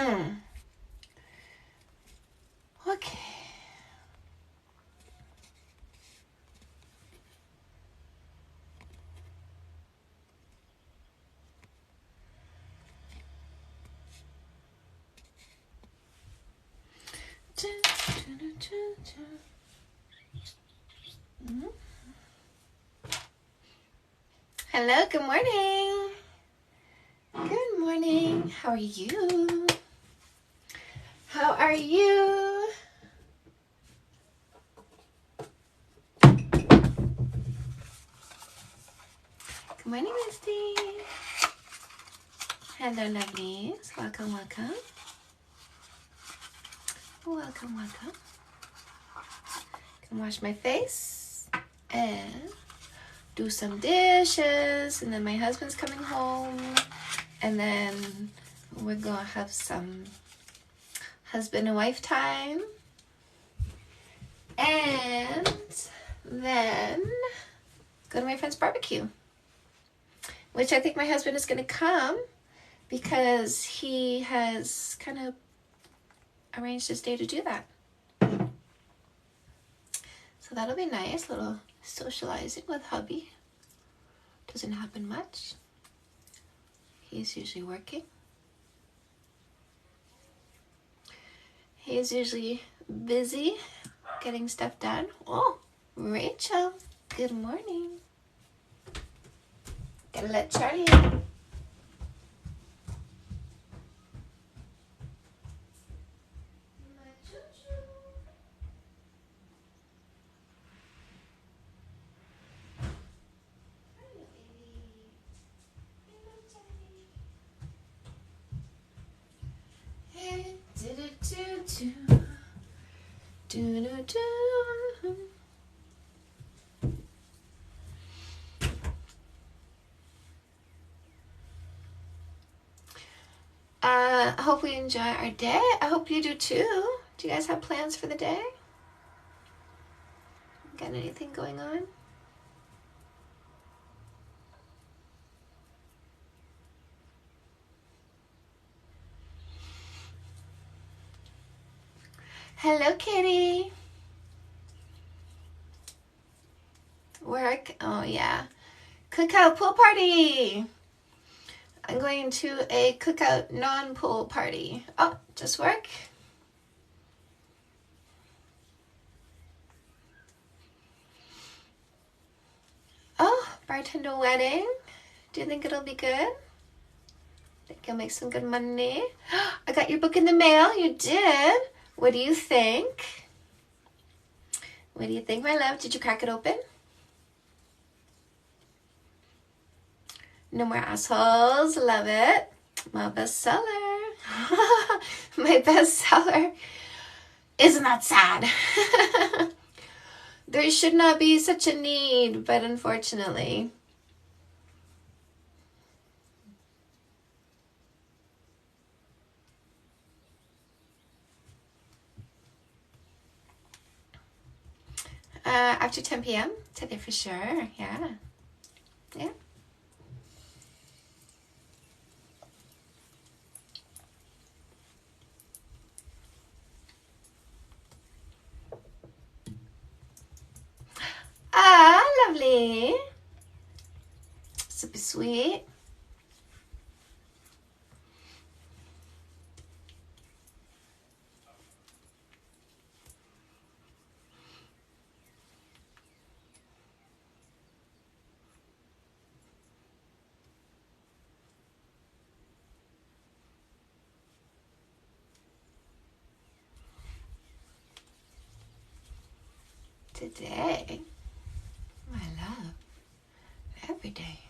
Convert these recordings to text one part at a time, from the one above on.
Okay. Hello, good morning. Good morning. How are you? How are you? Good morning, Misty. Hello, lovelies. Welcome, welcome. Welcome, welcome. Can wash my face and do some dishes, and then my husband's coming home, and then we're gonna have some husband and wife time, and then go to my friend's barbecue, which I think my husband is gonna come because he has kind of arranged his day to do that. So that'll be nice, little socializing with hubby. Doesn't happen much. He's usually working. He's usually busy getting stuff done. Oh, Rachel, good morning. Gotta let Charlie in. I hope we enjoy our day. I hope you do too. Do you guys have plans for the day? Got anything going on? Hello, Kitty. Work. Oh, yeah. Cookout pool party. I'm going to a cookout non-pool party. Oh, just work. Oh, bartender wedding. Do you think it'll be good? Think you'll make some good money? I got your book in the mail. You did. What do you think? What do you think, my love? Did you crack it open? No More Assholes. Love it. My bestseller. My bestseller. Isn't that sad? There should not be such a need, but unfortunately. After 10 p.m. today for sure. Yeah. Yeah. Ah, lovely. Super sweet. Today, my love, every day.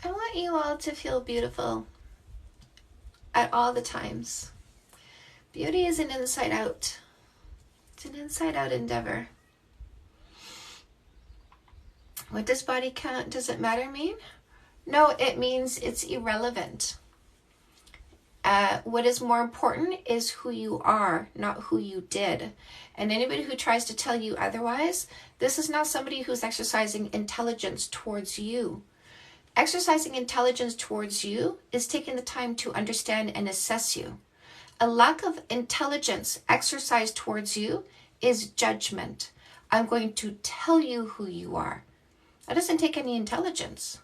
I want you all to feel beautiful at all the times. Beauty is an inside out. It's an inside out endeavor. What does body count doesn't matter mean? No, it means it's irrelevant. What is more important is who you are, not who you did. And anybody who tries to tell you otherwise, this is not somebody who's exercising intelligence towards you. Exercising intelligence towards you is taking the time to understand and assess you. A lack of intelligence exercised towards you is judgment. I'm going to tell you who you are. That doesn't take any intelligence.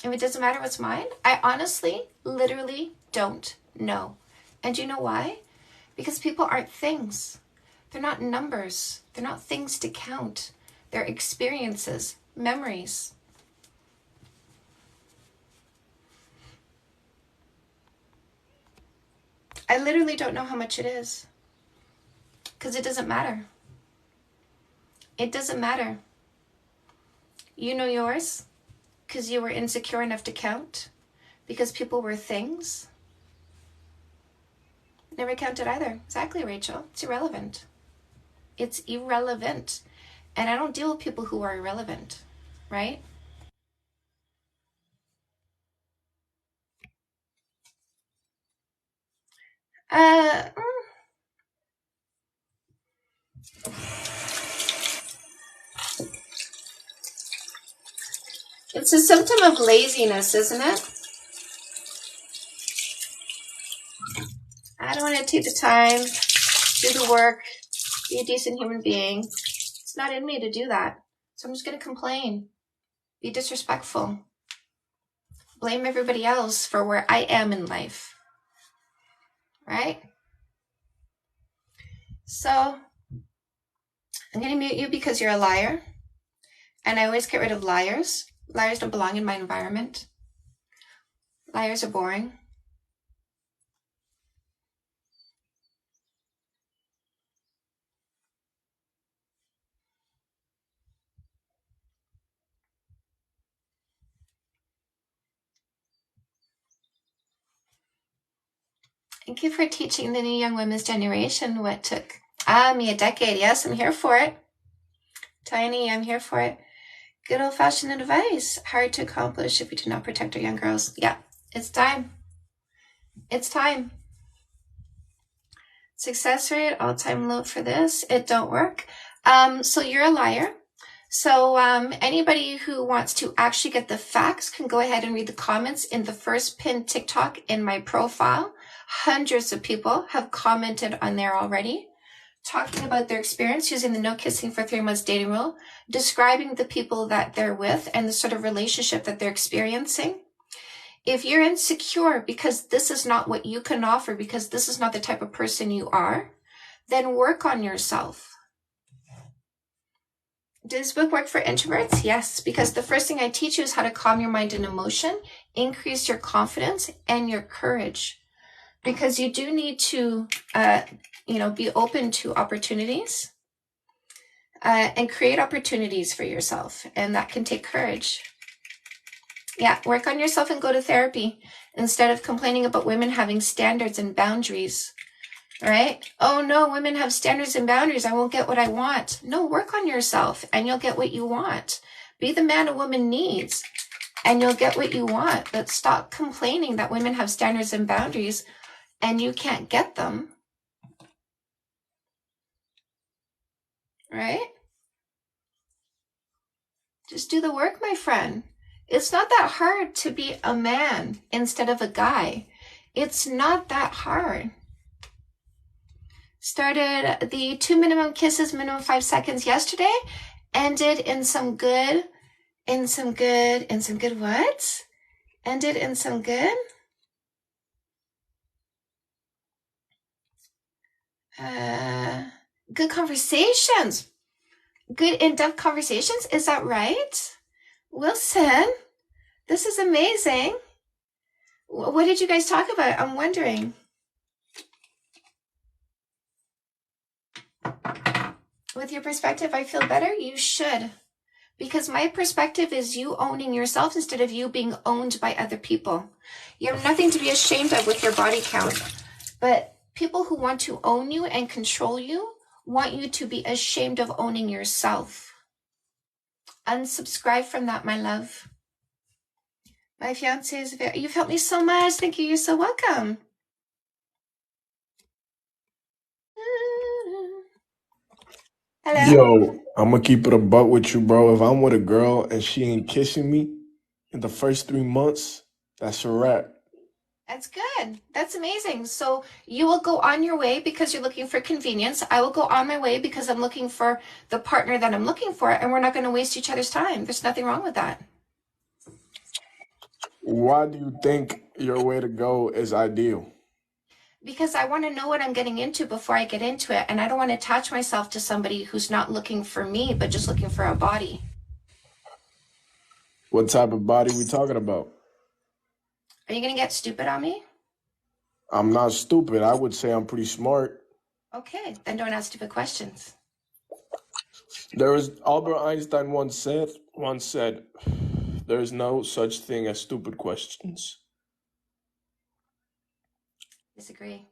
If it doesn't matter what's mine, I honestly, literally don't know. And you know why? Because people aren't things. They're not numbers. They're not things to count. They're experiences, memories. I literally don't know how much it is. Because it doesn't matter. It doesn't matter. You know yours because you were insecure enough to count, because people were things. Never counted either. Exactly, Rachel. It's irrelevant. It's irrelevant. And I don't deal with people who are irrelevant, right? It's a symptom of laziness, isn't it? I don't want to take the time, do the work, be a decent human being. It's not in me to do that. So I'm just going to complain, be disrespectful, blame everybody else for where I am in life, right? So I'm going to mute you because you're a liar. And I always get rid of liars. Liars don't belong in my environment. Liars are boring. Thank you for teaching the new young women's generation what took me a decade. Yes, I'm here for it. Tiny, I'm here for it. Good old-fashioned advice. Hard to accomplish if we do not protect our young girls. Yeah, it's time. It's time. Success rate, all-time low for this. It don't work. So you're a liar. So anybody who wants to actually get the facts can go ahead and read the comments in the first pinned TikTok in my profile. Hundreds of people have commented on there already, talking about their experience using the no kissing for 3 months dating rule, describing the people that they're with and the sort of relationship that they're experiencing. If you're insecure because this is not what you can offer, because this is not the type of person you are, then work on yourself. Does this book work for introverts? Yes, because the first thing I teach you is how to calm your mind and emotion, increase your confidence and your courage. Because you do need to, be open to opportunities and create opportunities for yourself. And that can take courage. Yeah, work on yourself and go to therapy instead of complaining about women having standards and boundaries, right? Oh no, women have standards and boundaries. I won't get what I want. No, work on yourself and you'll get what you want. Be the man a woman needs and you'll get what you want. But stop complaining that women have standards and boundaries and you can't get them, right? Just do the work, my friend. It's not that hard to be a man instead of a guy. It's not that hard. Started the 2 minimum kisses, minimum 5 seconds yesterday. Ended in some good what? Ended in some good? Good conversations. Good in-depth conversations. Is that right? Wilson, this is amazing. What did you guys talk about? I'm wondering. With your perspective, I feel better. You should. Because my perspective is you owning yourself instead of you being owned by other people. You have nothing to be ashamed of with your body count. But People who want to own you and control you want you to be ashamed of owning yourself. Unsubscribe from that, my love. My fiance is very, you've helped me so much. Thank you. You're so welcome. Hello? Yo, I'm gonna keep it a buck with you, bro. If I'm with a girl and she ain't kissing me in the first 3 months, that's a wrap. That's good. That's amazing. So you will go on your way because you're looking for convenience. I will go on my way because I'm looking for the partner that I'm looking for, and we're not going to waste each other's time. There's nothing wrong with that. Why do you think your way to go is ideal? Because I want to know what I'm getting into before I get into it, and I don't want to attach myself to somebody who's not looking for me, but just looking for a body. What type of body we talking about? Are you going to get stupid on me? I'm not stupid. I would say I'm pretty smart. Okay, then don't ask stupid questions. There is Albert Einstein once said, there is no such thing as stupid questions. Disagree.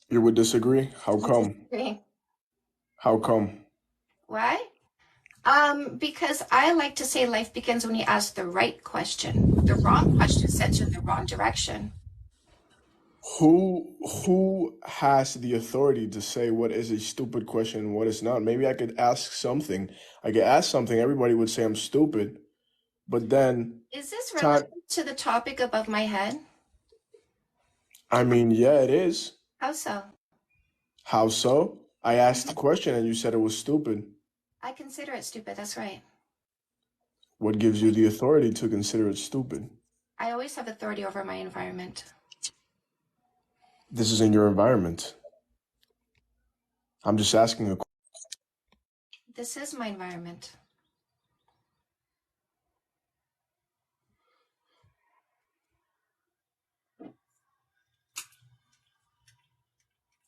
You would disagree? How come? Disagree. How come? Why? Because I like to say life begins when you ask the right question. The wrong question sends you in the wrong direction. Who has the authority to say what is a stupid question and what is not? Maybe I could ask something. I could ask something, everybody would say I'm stupid. But then Is this time relevant to the topic above my head? I mean, yeah, it is. How so? How so? I asked the question and you said it was stupid. I consider it stupid, that's right. What gives you the authority to consider it stupid? I always have authority over my environment. This is in your environment. I'm just asking a This is my environment.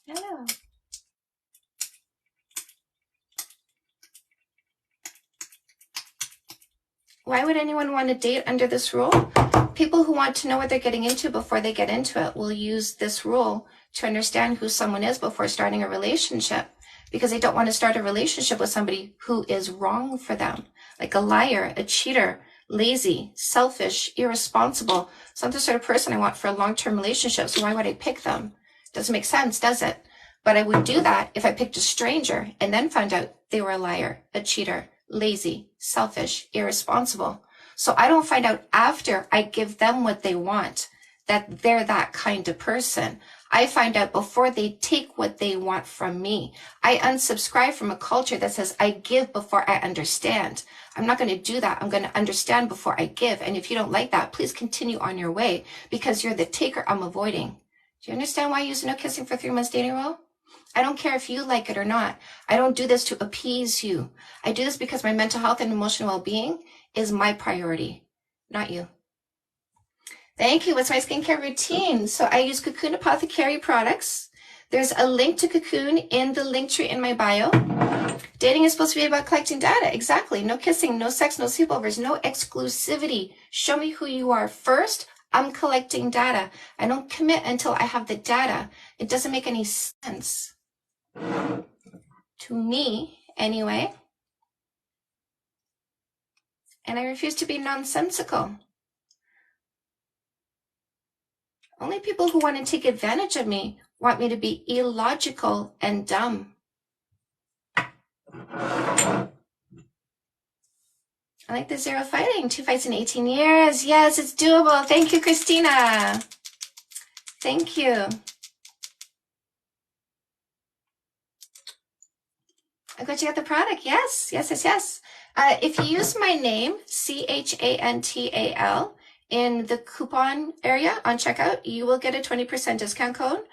Hello. Why would anyone want to date under this rule? People who want to know what they're getting into before they get into it will use this rule to understand who someone is before starting a relationship, because they don't want to start a relationship with somebody who is wrong for them, like a liar, a cheater, lazy, selfish, irresponsible. It's not the sort of person I want for a long-term relationship, so why would I pick them? Doesn't make sense, does it? But I would do that if I picked a stranger and then found out they were a liar, a cheater, lazy, selfish, irresponsible. So I don't find out after I give them what they want that they're that kind of person. I find out before they take what they want from me. I unsubscribe from a culture that says I give before I understand. I'm not going to do that. I'm going to understand before I give. And if you don't like that, please continue on your way, because you're the taker I'm avoiding. Do you understand why I use no kissing for 3 months dating rule? I don't care if you like it or not. I don't do this to appease you. I do this because my mental health and emotional well-being is my priority, not you. Thank you. What's my skincare routine? So I use Cocoon Apothecary products. There's a link to Cocoon in the link tree in my bio. Dating is supposed to be about collecting data. Exactly. No kissing, no sex, no sleepovers, no exclusivity. Show me who you are first. I'm collecting data. I don't commit until I have the data. It doesn't make any sense. To me, anyway. And I refuse to be nonsensical. Only people who want to take advantage of me want me to be illogical and dumb. I like the zero fighting. 2 fights in 18 years. Yes, it's doable. Thank you, Christina. Thank you. I got you got the product. Yes. If you use my name, CHANTAL, in the coupon area on checkout, you will get a 20% discount code.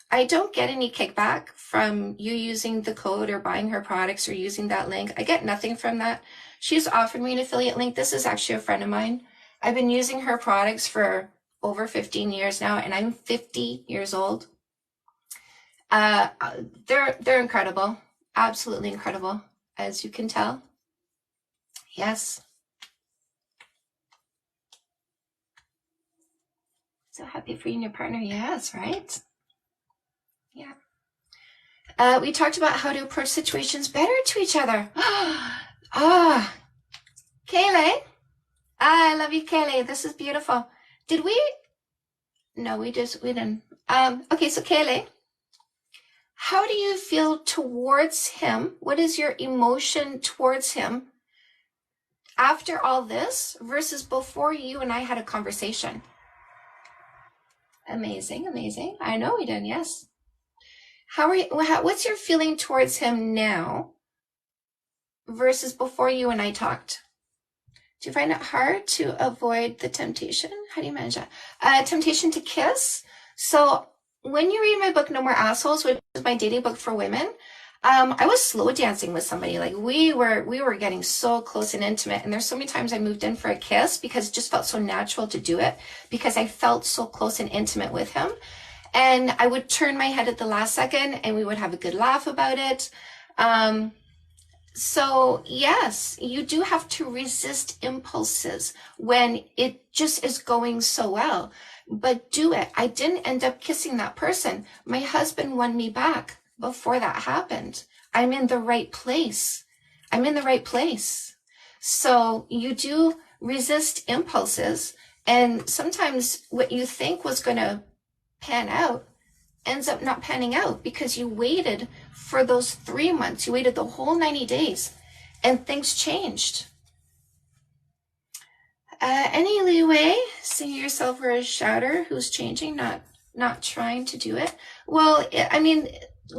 I don't get any kickback from you using the code or buying her products or using that link. I get nothing from that. She's offered me an affiliate link. This is actually a friend of mine. I've been using her products for over 15 years now, and I'm 50 years old. They're incredible. Absolutely incredible, as you can tell. Yes. So happy for you and your partner. Yes, right? Yeah. We talked about how to approach situations better to each other. Kaylee. I love you, Kaylee. This is beautiful. Did we? No, we didn't. Okay, so Kaylee, how do you feel towards him? What is your emotion towards him after all this versus before you and I had a conversation? Amazing, amazing. I know we did, yes. What's your feeling towards him now versus before you and I talked? Do you find it hard to avoid the temptation? How do you manage that? Temptation to kiss. So when you read my book, No More Assholes, which is my dating book for women, I was slow dancing with somebody. Like we were getting so close and intimate. And there's so many times I moved in for a kiss because it just felt so natural to do it because I felt so close and intimate with him. And I would turn my head at the last second and we would have a good laugh about it. So yes, you do have to resist impulses when it just is going so well, but do it. I didn't end up kissing that person. My husband won me back before that happened. I'm in the right place. I'm in the right place. So you do resist impulses, and sometimes what you think was going to pan out ends up not panning out because you waited for those 3 months. You waited the whole 90 days and things changed. Any leeway? See yourself as a shouter who's changing, not trying to do it. Well, I mean,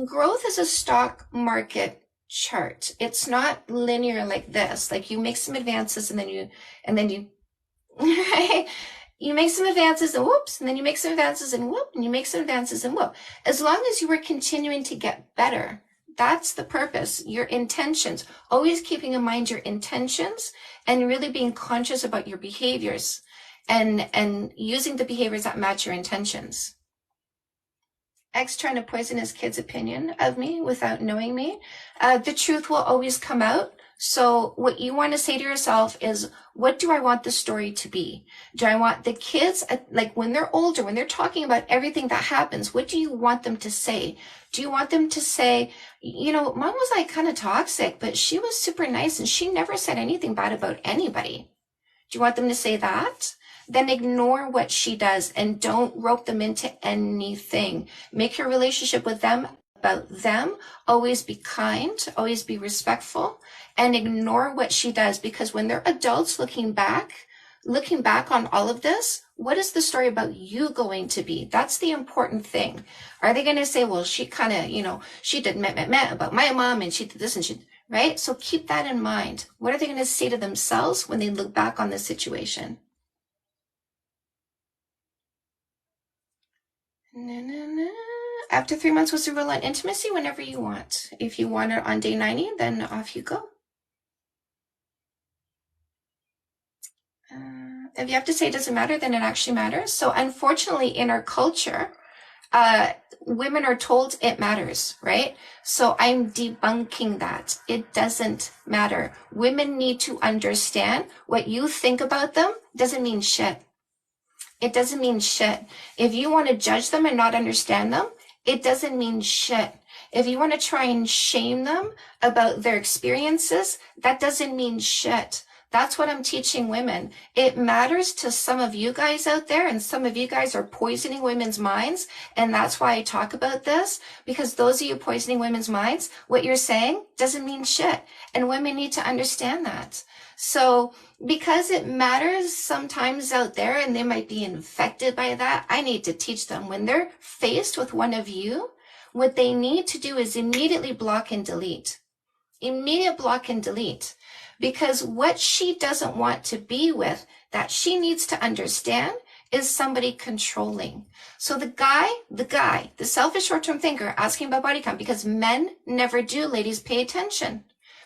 growth is a stock market chart. It's not linear like this. Like you make some advances and then you right? You make some advances and whoops, and then you make some advances and whoop, and you make some advances and whoop. As long as you are continuing to get better, that's the purpose. Your intentions, always keeping in mind your intentions and really being conscious about your behaviors and using the behaviors that match your intentions. Ex trying to poison his kid's opinion of me without knowing me. The truth will always come out. So what you want to say to yourself is, what do I want the story to be? Do I want the kids, like when they're older, when they're talking about everything that happens, what do you want them to say? Do you want them to say, you know, mom was like kind of toxic, but she was super nice and she never said anything bad about anybody? Do you want them to say that? Then ignore what she does and don't rope them into anything. Make your relationship with them about them. Always be kind, always be respectful, and ignore what she does, because when they're adults looking back on all of this, what is the story about you going to be? That's the important thing. Are they going to say, well, she kind of, you know, she did met about my mom and she did this and she, right? So keep that in mind. What are they going to say to themselves when they look back on this situation? After 3 months, what's the rule on intimacy? Whenever you want. If you want it on day 90, then off you go. If you have to say it doesn't matter, then it actually matters. So unfortunately, in our culture, women are told it matters, right? So I'm debunking that. It doesn't matter. Women need to understand what you think about them doesn't mean shit. It doesn't mean shit. If you want to judge them and not understand them, it doesn't mean shit. If you want to try and shame them about their experiences, that doesn't mean shit. That's what I'm teaching women. It matters to some of you guys out there, and some of you guys are poisoning women's minds. And that's why I talk about this, because those of you poisoning women's minds, what you're saying doesn't mean shit. And women need to understand that. So because it matters sometimes out there and they might be infected by that, I need to teach them when they're faced with one of you, what they need to do is immediately block and delete. Immediate block and delete. Because what she doesn't want to be with, that she needs to understand, is somebody controlling. So the selfish short-term thinker asking about body count, because men never do, ladies, pay attention.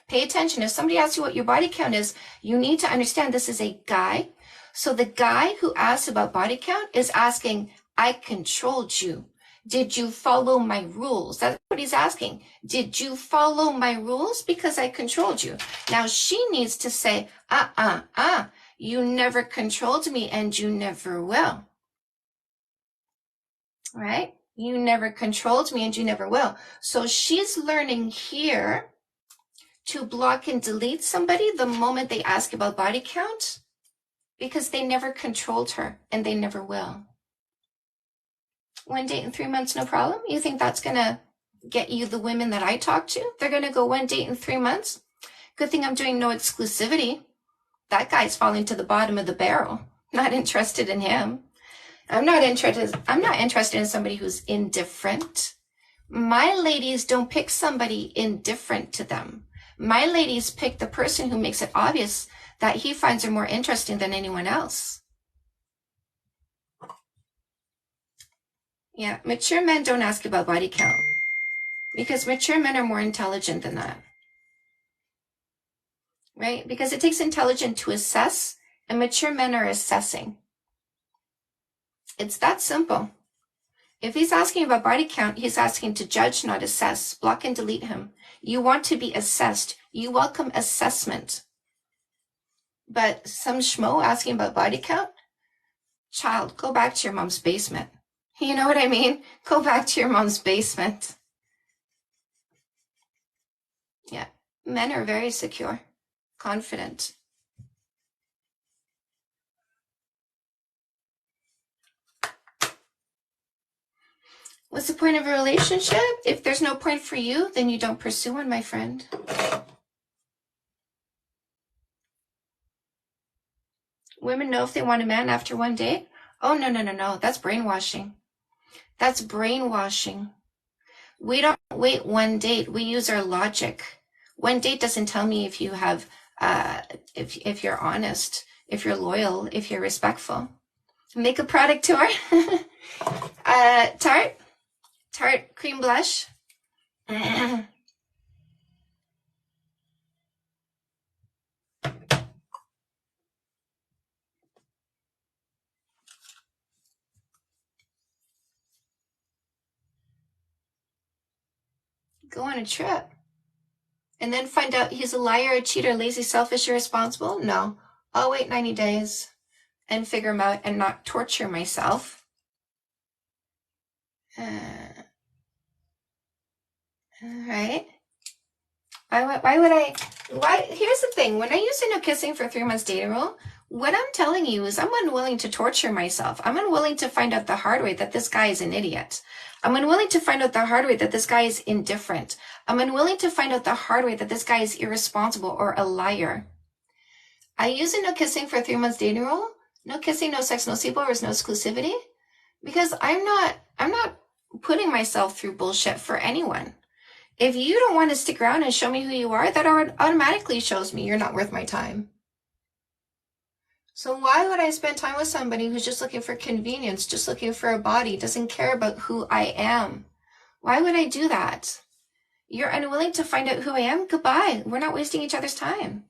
Pay attention. If somebody asks you what your body count is, you need to understand this is a guy. So the guy who asks about body count is asking, I controlled you. Did you follow my rules? That's what he's asking. Did you follow my rules? Because I controlled you. Now she needs to say, you never controlled me and you never will. right? You never controlled me and you never will. So she's learning here to block and delete somebody the moment they ask about body count, because they never controlled her and they never will. 1 date in 3 months, no problem? You think that's going to get you the women that I talk to? They're going to go 1 date in 3 months? Good thing I'm doing no exclusivity. That guy's falling to the bottom of the barrel. Not interested in him. I'm not interested in somebody who's indifferent. My ladies don't pick somebody indifferent to them. My ladies pick the person who makes it obvious that he finds her more interesting than anyone else. Yeah, mature men don't ask about body count because mature men are more intelligent than that. Right? Because it takes intelligence to assess, and mature men are assessing. It's that simple. If he's asking about body count, he's asking to judge, not assess. Block and delete him. You want to be assessed. You welcome assessment. But some schmo asking about body count? Child, go back to your mom's basement. You know what I mean? Go back to your mom's basement. Yeah. Men are very secure, confident. What's the point of a relationship? If there's no point for you, then you don't pursue one, my friend. Women know if they want a man after 1 date. Oh, no. That's brainwashing. That's brainwashing. We don't wait 1 date. We use our logic. 1 date doesn't tell me if you have, if you're honest, if you're loyal, if you're respectful. Makeup product tour. Tarte cream blush. Go on a trip. And then find out he's a liar, a cheater, lazy, selfish, irresponsible? No. I'll wait 90 days and figure him out and not torture myself. Right? Here's the thing. When I use a no kissing for 3 months dating rule, what I'm telling you is I'm unwilling to torture myself. I'm unwilling to find out the hard way that this guy is an idiot. I'm unwilling to find out the hard way that this guy is indifferent. I'm unwilling to find out the hard way that this guy is irresponsible or a liar. I use a no kissing for 3 months dating rule. No kissing, no sex, no sleepovers, no exclusivity. Because I'm not putting myself through bullshit for anyone. If you don't want to stick around and show me who you are, that automatically shows me you're not worth my time. So why would I spend time with somebody who's just looking for convenience, just looking for a body, doesn't care about who I am? Why would I do that? You're unwilling to find out who I am? Goodbye. We're not wasting each other's time.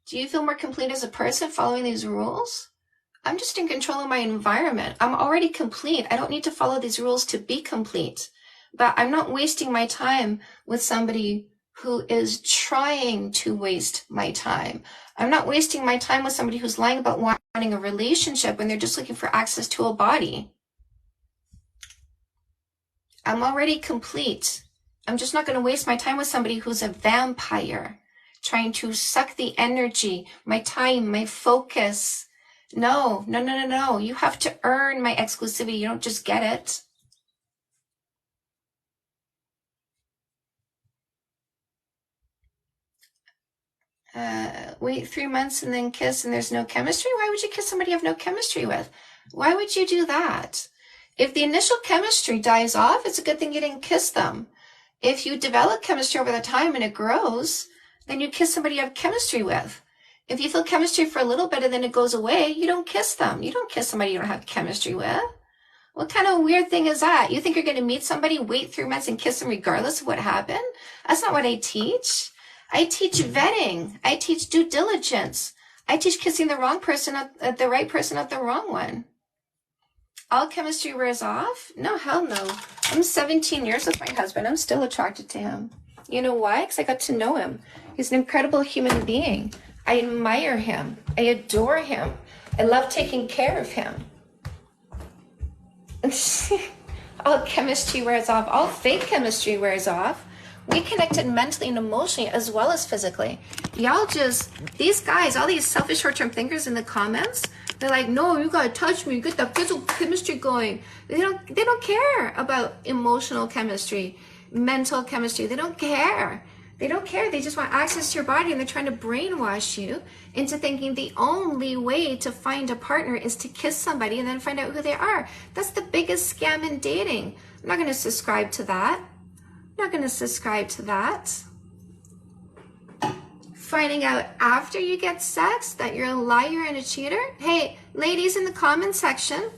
Do you feel more complete as a person following these rules? I'm just in control of my environment. I'm already complete. I don't need to follow these rules to be complete. But I'm not wasting my time with somebody who is trying to waste my time. I'm not wasting my time with somebody who's lying about wanting a relationship when they're just looking for access to a body. I'm already complete. I'm just not going to waste my time with somebody who's a vampire, trying to suck the energy, my time, my focus. No. You have to earn my exclusivity. You don't just get it. Wait 3 months and then kiss and there's no chemistry? Why would you kiss somebody you have no chemistry with? Why would you do that? If the initial chemistry dies off, it's a good thing you didn't kiss them. If you develop chemistry over the time and it grows, then you kiss somebody you have chemistry with. If you feel chemistry for a little bit and then it goes away, you don't kiss them. You don't kiss somebody you don't have chemistry with. What kind of weird thing is that? You think you're going to meet somebody, wait 3 months and kiss them regardless of what happened? That's not what I teach. I teach vetting. I teach due diligence. I teach kissing the wrong person at the right person at the wrong one. All chemistry wears off? No, hell no. I'm 17 years with my husband. I'm still attracted to him. You know why? Because I got to know him. He's an incredible human being. I admire him. I adore him. I love taking care of him. All chemistry wears off. All fake chemistry wears off. We connected mentally and emotionally as well as physically. Y'all just, these guys, all these selfish short-term thinkers in the comments, they're like, no, you gotta touch me, get that physical chemistry going. They don't care about emotional chemistry, mental chemistry. They don't care. They don't care. They just want access to your body, and they're trying to brainwash you into thinking the only way to find a partner is to kiss somebody and then find out who they are. That's the biggest scam in dating. I'm not going to subscribe to that. I'm not going to subscribe to that. Finding out after you get sex that you're a liar and a cheater. Hey, ladies in the comment section,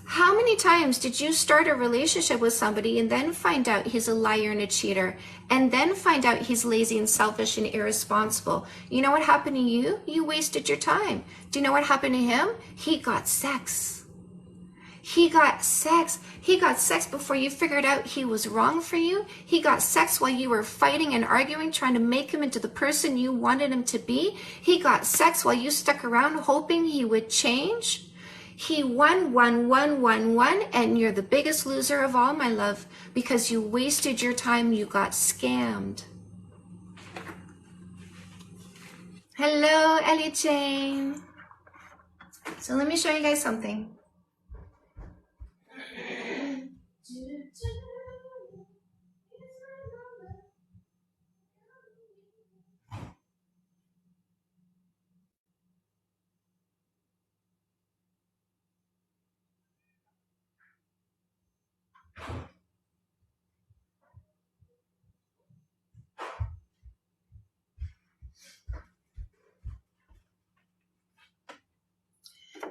how many times did you start a relationship with somebody and then find out he's a liar and a cheater, and then find out he's lazy and selfish and irresponsible? You know what happened to you? You wasted your time. Do you know what happened to him? He got sex. He got sex. He got sex before you figured out he was wrong for you. He got sex while you were fighting and arguing, trying to make him into the person you wanted him to be. He got sex while you stuck around hoping he would change. He won, and you're the biggest loser of all, my love, because you wasted your time. You got scammed. Hello, Ellie Jane. So let me show you guys something.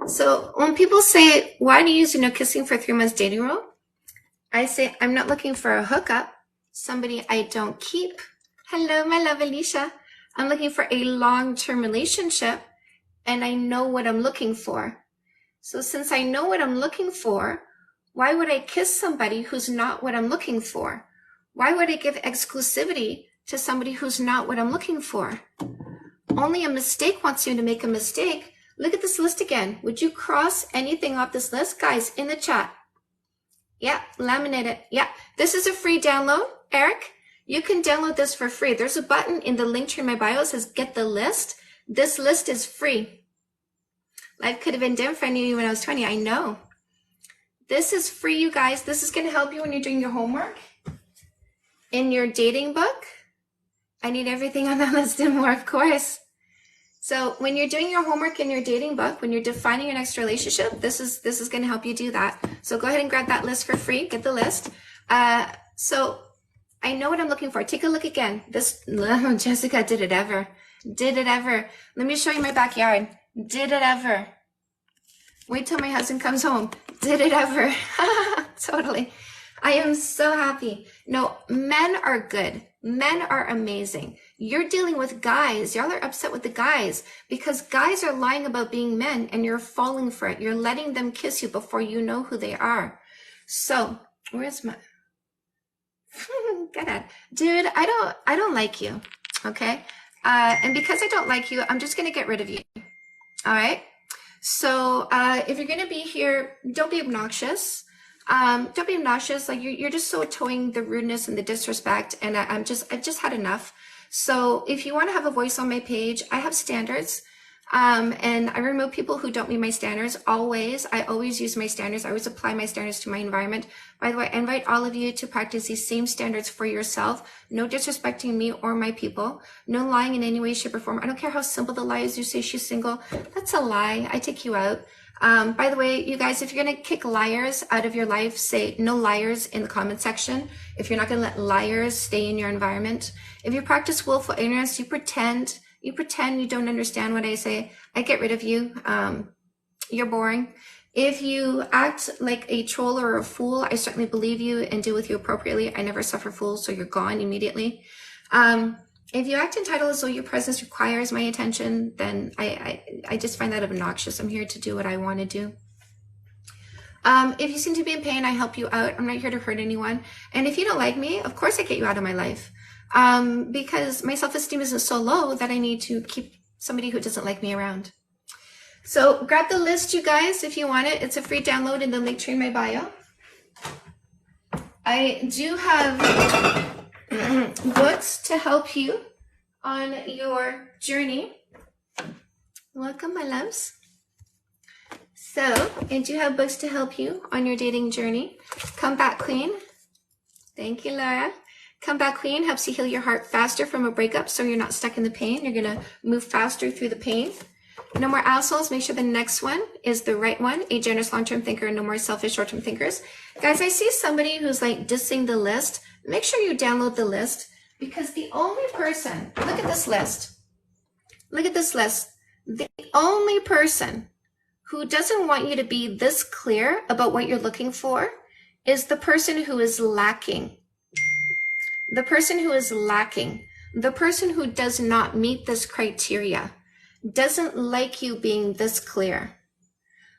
So when people say, why do you use no kissing for 3 months dating rule? I say, I'm not looking for a hookup, somebody I don't keep. Hello, my love, Alicia. I'm looking for a long-term relationship, and I know what I'm looking for. So since I know what I'm looking for, why would I kiss somebody who's not what I'm looking for? Why would I give exclusivity to somebody who's not what I'm looking for? Only a mistake wants you to make a mistake. Look at this list again. Would you cross anything off this list? Guys, in the chat. Yeah, laminate it. Yeah, this is a free download, Eric. You can download this for free. There's a button in the link tree in my bio that says get the list. This list is free. Life could have been different if I knew you when I was 20. I know. This is free, you guys. This is going to help you when you're doing your homework. In your dating book. I need everything on that list and more, of course. So when you're doing your homework in your dating book, when you're defining your next relationship, this is going to help you do that. So go ahead and grab that list for free. Get the list. So I know what I'm looking for. Take a look again. This, Jessica, did it ever? Did it ever? Let me show you my backyard. Did it ever? Wait till my husband comes home. Did it ever? Totally. I am so happy. No, men are good. Men are amazing. You're dealing with guys. Y'all are upset with the guys because guys are lying about being men and you're falling for it. You're letting them kiss you before you know who they are. So where's my, get it. Dude, I don't like you. Okay. And because I don't like you, I'm just going to get rid of you. All right. So, if you're going to be here, don't be obnoxious. Don't be obnoxious. Like you're just so towing the rudeness and the disrespect. And I've just had enough. So if you want to have a voice on my page, I have standards. And I remove people who don't meet my standards. I always use my standards. I always apply my standards to my environment. By the way, I invite all of you to practice these same standards for yourself. No disrespecting me or my people. No lying in any way, shape, or form. I don't care how simple the lie is. You say she's single. That's a lie. I take you out. By the way, you guys, if you're going to kick liars out of your life, say no liars in the comment section. If you're not going to let liars stay in your environment. If you practice willful ignorance, you pretend you don't understand what I say, I get rid of you. You're boring. If you act like a troll or a fool, I certainly believe you and deal with you appropriately. I never suffer fools, so you're gone immediately. If you act entitled as though your presence requires my attention, then I just find that obnoxious. I'm here to do what I want to do. If you seem to be in pain, I help you out. I'm not here to hurt anyone. And if you don't like me, of course I get you out of my life. Because my self-esteem isn't so low that I need to keep somebody who doesn't like me around. So grab the list, you guys, if you want it. It's a free download in the link tree in my bio. I do have books to help you on your journey. Welcome, my loves. So I do have books to help you on your dating journey. Come Back Queen. Thank you, Laura. Come Back Queen helps you heal your heart faster from a breakup so you're not stuck in the pain. You're going to move faster through the pain. No More Assholes. Make sure the next one is the right one. A Generous Long-Term Thinker and No More Selfish Short-Term Thinkers. Guys, I see somebody who's like dissing the list. Make sure you download the list, because the only person, look at this list. Look at this list. The only person who doesn't want you to be this clear about what you're looking for is the person who is lacking. The person who is lacking. The person who does not meet this criteria doesn't like you being this clear.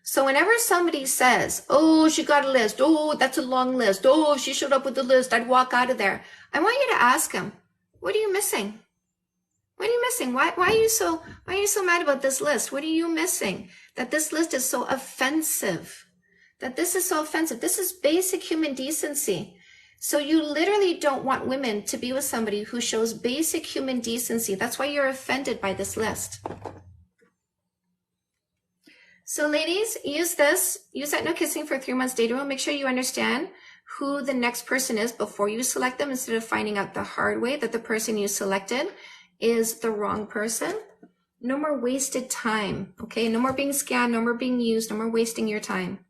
So whenever somebody says, oh, she got a list. Oh, that's a long list. Oh, she showed up with the list. I'd walk out of there. I want you to ask them, what are you missing? What are you missing? Why are you so mad about this list? What are you missing? That this list is so offensive. That this is so offensive. This is basic human decency. So you literally don't want women to be with somebody who shows basic human decency. That's why you're offended by this list. So ladies, use this. Use that no kissing for 3 months dating rule. Make sure you understand who the next person is before you select them, instead of finding out the hard way that the person you selected is the wrong person. No more wasted time, okay? No more being scammed, no more being used, no more wasting your time.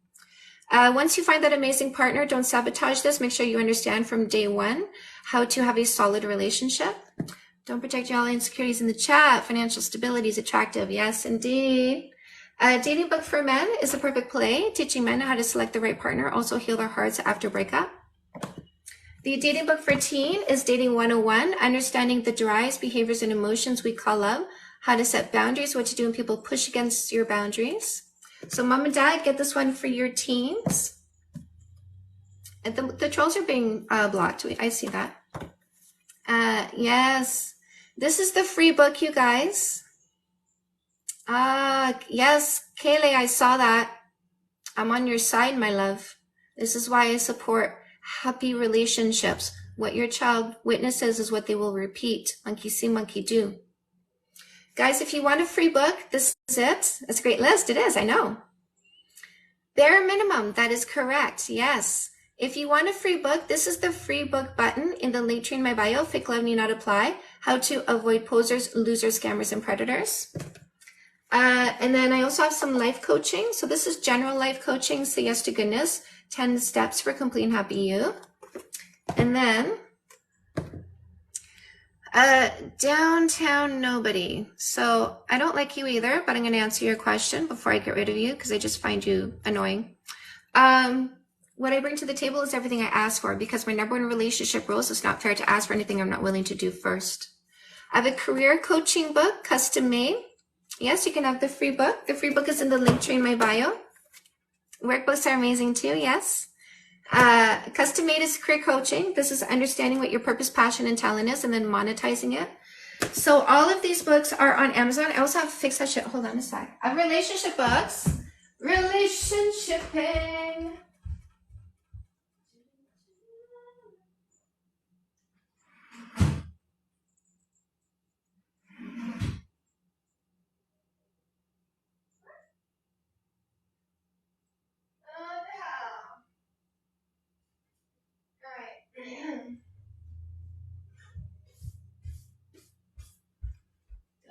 Once you find that amazing partner, don't sabotage this. Make sure you understand from day one how to have a solid relationship. Don't project your insecurities in the chat. Financial stability is attractive. Yes, indeed. Dating book for men is a perfect play, teaching men how to select the right partner, also heal their hearts after breakup. The dating book for teen is Dating 101, understanding the drives, behaviors, and emotions we call love, how to set boundaries, what to do when people push against your boundaries. So mom and dad, get this one for your teens. And the trolls are being blocked. I see that. Yes, this is the free book, you guys. Yes, Kaylee, I saw that. I'm on your side, my love. This is why I support happy relationships. What your child witnesses is what they will repeat. Monkey see, monkey do. Guys, if you want a free book, this is it. It's a great list. It is, I know. Bare minimum, that is correct. Yes. If you want a free book, this is the free book button in the link tree in my bio. Fake love need not apply. How to avoid posers, losers, scammers, and predators. And then I also have some life coaching. So this is general life coaching. Say yes to goodness. 10 steps for complete and happy you. And then downtown nobody. So I don't like you either, but I'm going to answer your question before I get rid of you because I just find you annoying. What I bring to the table is everything I ask for, because my number one relationship rule is it's not fair to ask for anything I'm not willing to do first. I have a career coaching book, custom made. Yes, you can have the free book. The free book is in the link tree in my bio. Workbooks are amazing too, yes. Custom made is career coaching. This is understanding what your purpose, passion, and talent is and then monetizing it. So all of these books are on Amazon. I also have Fix That Shit. Hold on a sec. I have relationship books. Relationshiping.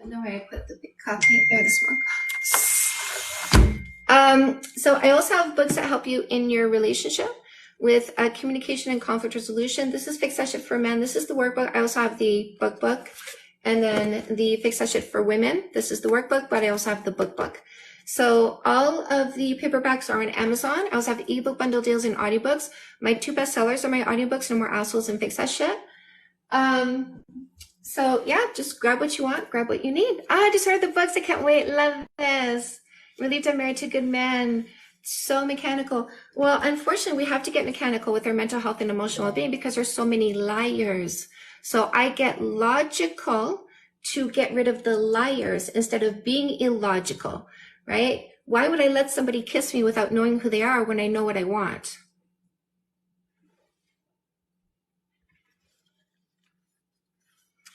I know where I put the big copy. There, the small copy. So I also have books that help you in your relationship with communication and conflict resolution. This is Fix That Shit for Men. This is the workbook. I also have the book. And then the Fix That Shit for Women. This is the workbook, but I also have the book. So all of the paperbacks are on Amazon. I also have ebook bundle deals and audiobooks. My 2 bestsellers are my audiobooks, No More Assholes and Fix That Shit. So yeah, just grab what you want, grab what you need. I just heard the books. I can't wait. Love this. Relieved I'm married to a good man. So mechanical. Well, unfortunately, we have to get mechanical with our mental health and emotional well-being because there's so many liars. So I get logical to get rid of the liars instead of being illogical, right? Why would I let somebody kiss me without knowing who they are when I know what I want?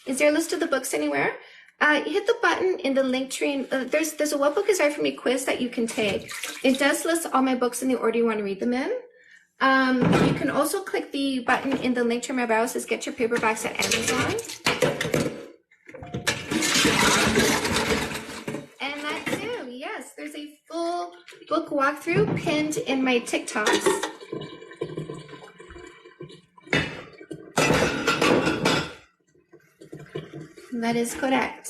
Is there a list of the books anywhere? Hit the button in the link tree. There's a What Book Is Right For Me quiz that you can take. It does list all my books in the order you want to read them in. You can also click the button in the link to my bio that says get your paperbacks at Amazon. And that too, yes, there's a full book walkthrough pinned in my TikToks. That is correct.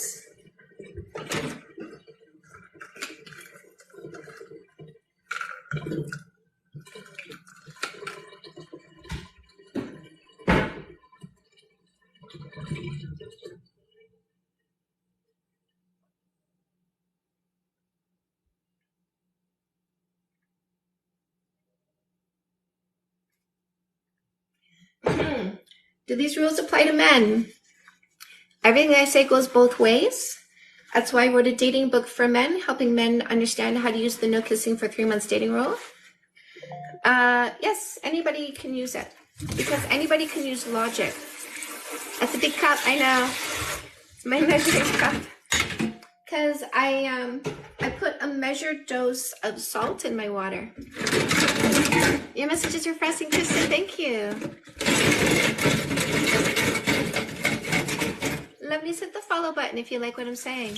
Do these rules apply to men? Everything I say goes both ways. That's why I wrote a dating book for men, helping men understand how to use the no kissing for 3 months dating rule. Yes, anybody can use it because anybody can use logic. That's a big cup, I know. It's my measuring cup. Because I put a measured dose of salt in my water. Your message is refreshing, Kristen. Thank you. Lovelies, hit the follow button if you like what I'm saying.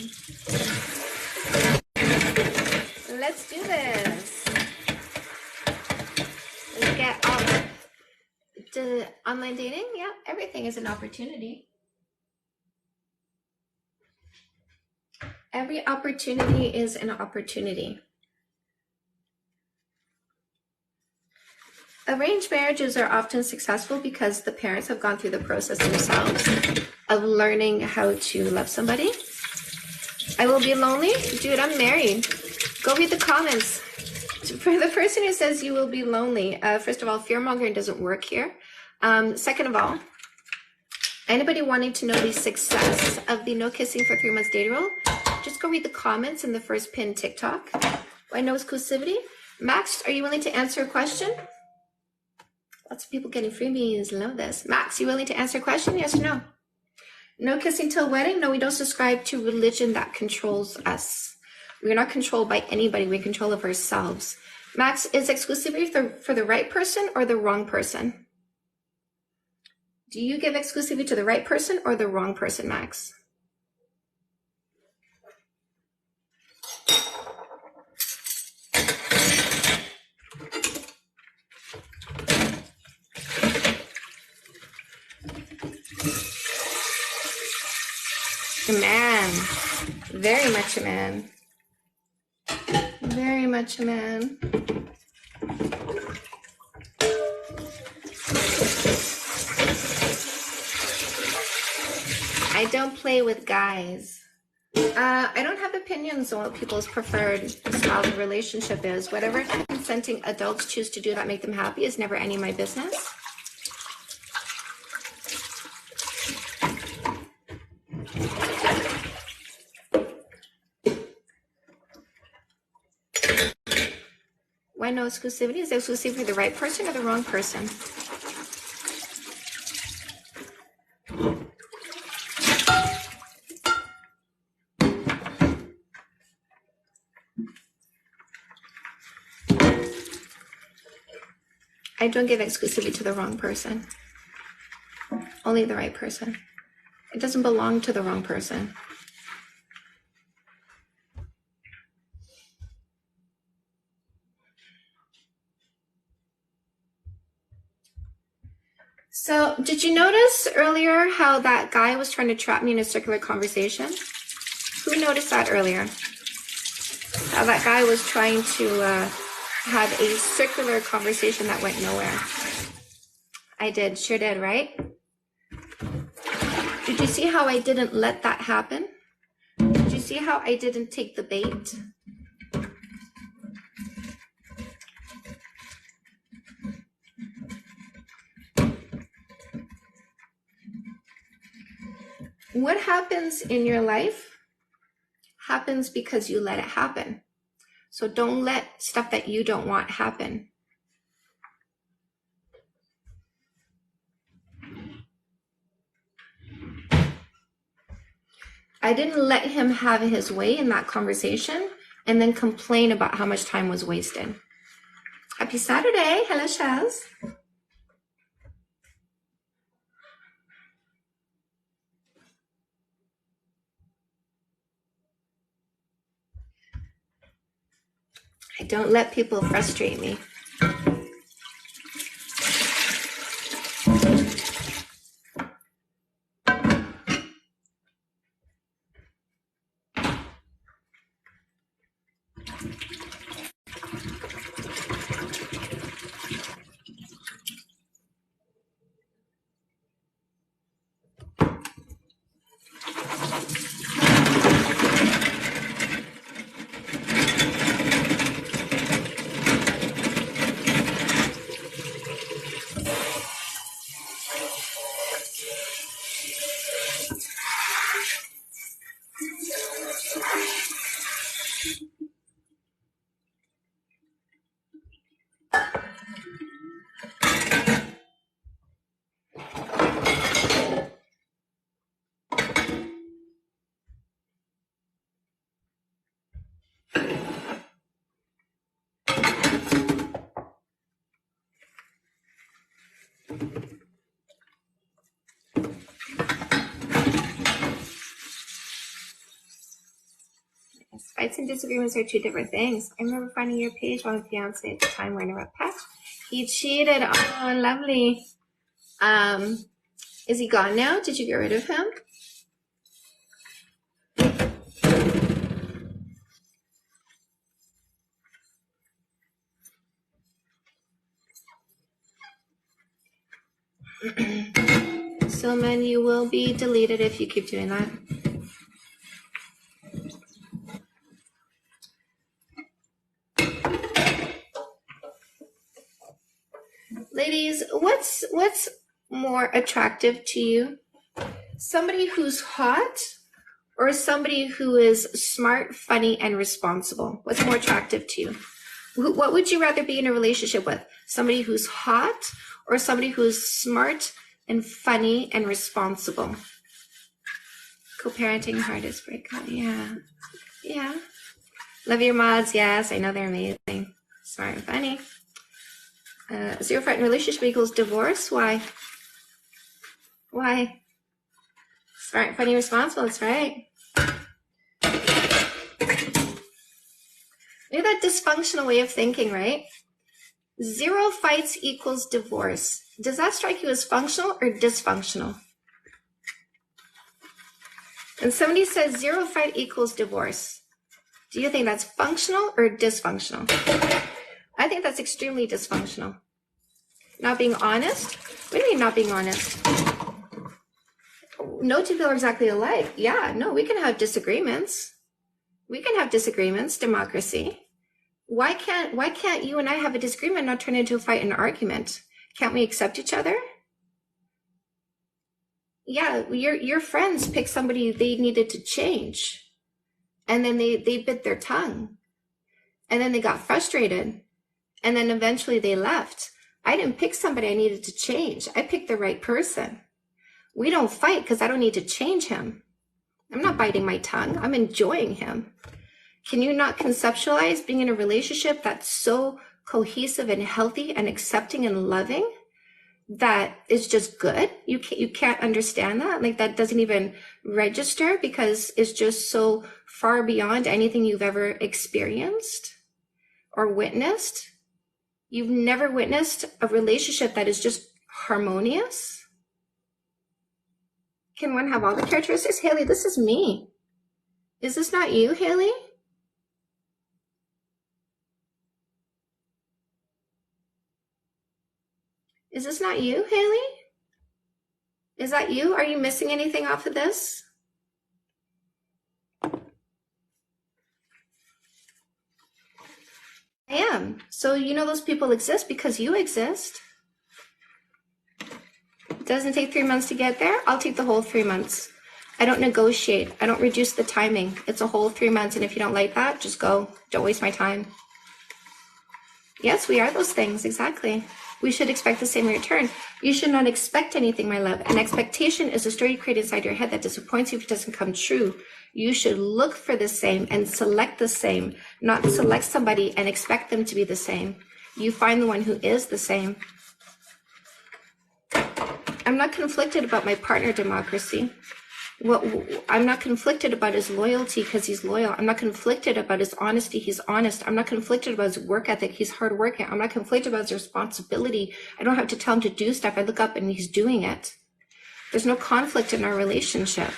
Let's do this. Let's get all to online dating. Yeah, everything is an opportunity. Every opportunity is an opportunity. Arranged marriages are often successful because the parents have gone through the process themselves of learning how to love somebody. I will be lonely? Dude, I'm married. Go read the comments. For the person who says you will be lonely, first of all, fear-mongering doesn't work here. Second of all, anybody wanting to know the success of the no kissing for 3 months dating rule, just go read the comments in the first pinned TikTok. Why no exclusivity? Max, are you willing to answer a question? Lots of people getting freebies. Love this. Max, you willing to answer a question? Yes or no? No kissing till wedding? No, we don't subscribe to religion that controls us. We're not controlled by anybody. We're in control of ourselves. Max, is exclusivity for the right person or the wrong person? Do you give exclusivity to the right person or the wrong person, Max? A man. Very much a man. Very much a man. I don't play with guys. I don't have opinions on what people's preferred style of relationship is. Whatever consenting adults choose to do that make them happy is never any of my business. Why no exclusivity? Is exclusivity for the right person or the wrong person? I don't give exclusivity to the wrong person. Only the right person. It doesn't belong to the wrong person. So, did you notice earlier how that guy was trying to trap me in a circular conversation? Who noticed that earlier? How that guy was trying to have a circular conversation that went nowhere. I did, sure did, right? Did you see how I didn't let that happen? Did you see how I didn't take the bait? What happens in your life happens because you let it happen. So don't let stuff that you don't want happen. I didn't let him have his way in that conversation and then complain about how much time was wasted. Happy Saturday. Hello, Shaz. I don't let people frustrate me. Fights and disagreements are two different things. I remember finding your page on fiance at the time we're in a rough patch. He cheated. Oh, lovely. Is he gone now? Did you get rid of him? So, man, you will be deleted if you keep doing that. Ladies, what's more attractive to you? Somebody who's hot or somebody who is smart, funny, and responsible? What's more attractive to you? What would you rather be in a relationship with? Somebody who's hot or somebody who's smart and funny and responsible? Co-parenting, hardest breakup. Yeah. Love your mods. Yes, I know they're amazing. Smart and funny. Zero fight in relationship equals divorce. Why? Smart, funny, responsible. That's right. Look at that dysfunctional way of thinking, right? Zero fights equals divorce. Does that strike you as functional or dysfunctional? And somebody says zero fight equals divorce. Do you think that's functional or dysfunctional? I think that's extremely dysfunctional. Not being honest? What do you mean not being honest? No two people are exactly alike. Yeah, no, we can have disagreements. Democracy. Why can't you and I have a disagreement and not turn into a fight and an argument? Can't we accept each other? Yeah, your friends picked somebody they needed to change. And then they bit their tongue. And then they got frustrated. And then eventually they left. I didn't pick somebody I needed to change. I picked the right person. We don't fight because I don't need to change him. I'm not biting my tongue. I'm enjoying him. Can you not conceptualize being in a relationship that's so cohesive and healthy and accepting and loving that is just good? You can't understand that? Like that doesn't even register because it's just so far beyond anything you've ever experienced or witnessed? You've never witnessed a relationship that is just harmonious? Can one have all the characteristics? Haley, this is me. Is this not you, Haley? Is this not you, Haley? Is that you? Are you missing anything off of this? I am. So you know those people exist because you exist. It doesn't take 3 months to get there. I'll take the whole 3 months. I don't negotiate. I don't reduce the timing. It's a whole 3 months, and if you don't like that, just go. Don't waste my time. Yes, we are those things, exactly. We should expect the same return. You should not expect anything, my love. An expectation is a story you create inside your head that disappoints you if it doesn't come true. You should look for the same and select the same, not select somebody and expect them to be the same. You find the one who is the same. I'm not conflicted about my partner, Democracy. I'm not conflicted about his loyalty because he's loyal. I'm not conflicted about his honesty. He's honest. I'm not conflicted about his work ethic. He's hardworking. I'm not conflicted about his responsibility. I don't have to tell him to do stuff. I look up and he's doing it. There's no conflict in our relationship.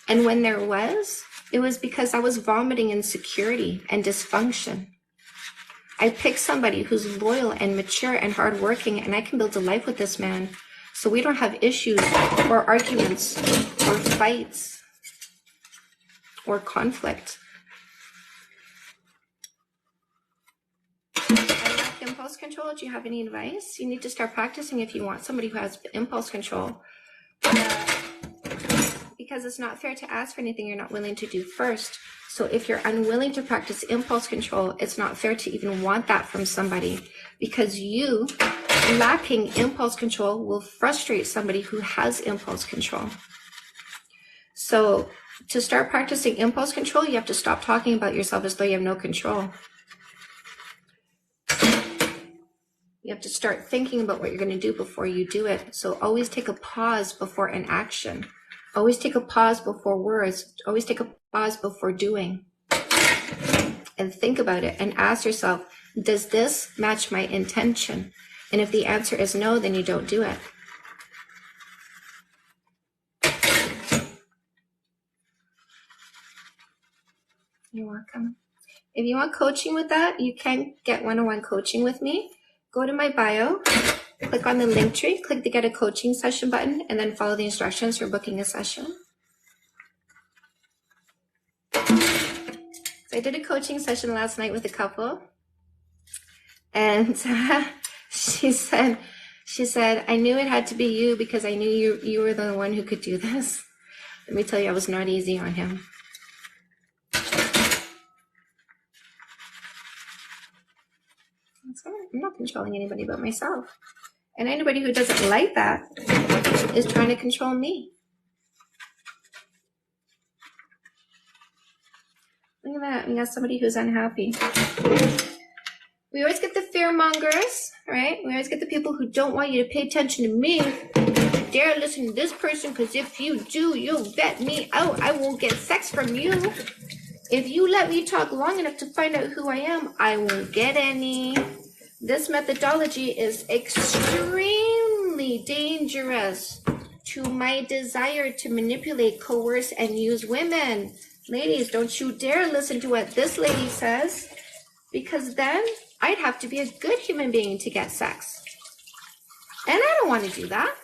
And when there was, it was because I was vomiting insecurity and dysfunction. I picked somebody who's loyal and mature and hardworking, and I can build a life with this man. So we don't have issues or arguments or fights or conflict. I lack impulse control. Do you have any advice? You need to start practicing if you want somebody who has impulse control. Because it's not fair to ask for anything you're not willing to do first. So if you're unwilling to practice impulse control, it's not fair to even want that from somebody, because you lacking impulse control will frustrate somebody who has impulse control. So to start practicing impulse control, you have to stop talking about yourself as though you have no control. You have to start thinking about what you're going to do before you do it. So always take a pause before an action. Always take a pause before words. Always take a pause before doing. And think about it and ask yourself, does this match my intention? And if the answer is no, then you don't do it. You're welcome. If you want coaching with that, you can get one-on-one coaching with me. Go to my bio, click on the link tree, click the Get a Coaching Session button, and then follow the instructions for booking a session. So I did a coaching session last night with a couple, and she said, I knew it had to be you because I knew you were the one who could do this. Let me tell you, I was not easy on him. I'm not controlling anybody but myself. And anybody who doesn't like that is trying to control me. Look at that. We got somebody who's unhappy. We always get the fear mongers, right? We always get the people who don't want you to pay attention to me. Dare listen to this person, because if you do, you'll vet me out. I won't get sex from you. If you let me talk long enough to find out who I am, I won't get any. This methodology is extremely dangerous to my desire to manipulate, coerce, and use women. Ladies, don't you dare listen to what this lady says, because then I'd have to be a good human being to get sex. And I don't want to do that.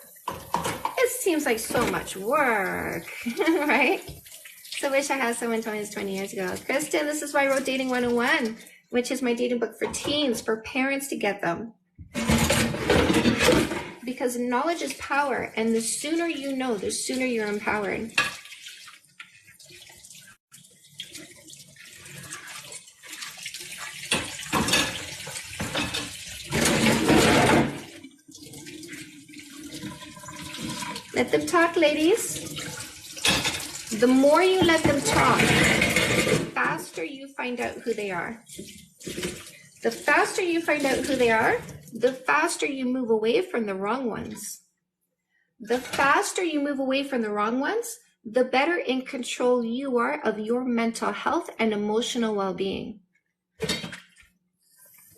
It seems like so much work, right? So I wish I had someone tell me this 20 years ago. Kristen, this is why I wrote Dating 101, which is my dating book for teens, for parents to get them. Because knowledge is power, and the sooner you know, the sooner you're empowered. Let them talk, ladies. The more you let them talk, the faster you find out who they are. The faster you find out who they are, the faster you move away from the wrong ones. The faster you move away from the wrong ones, the better in control you are of your mental health and emotional well-being.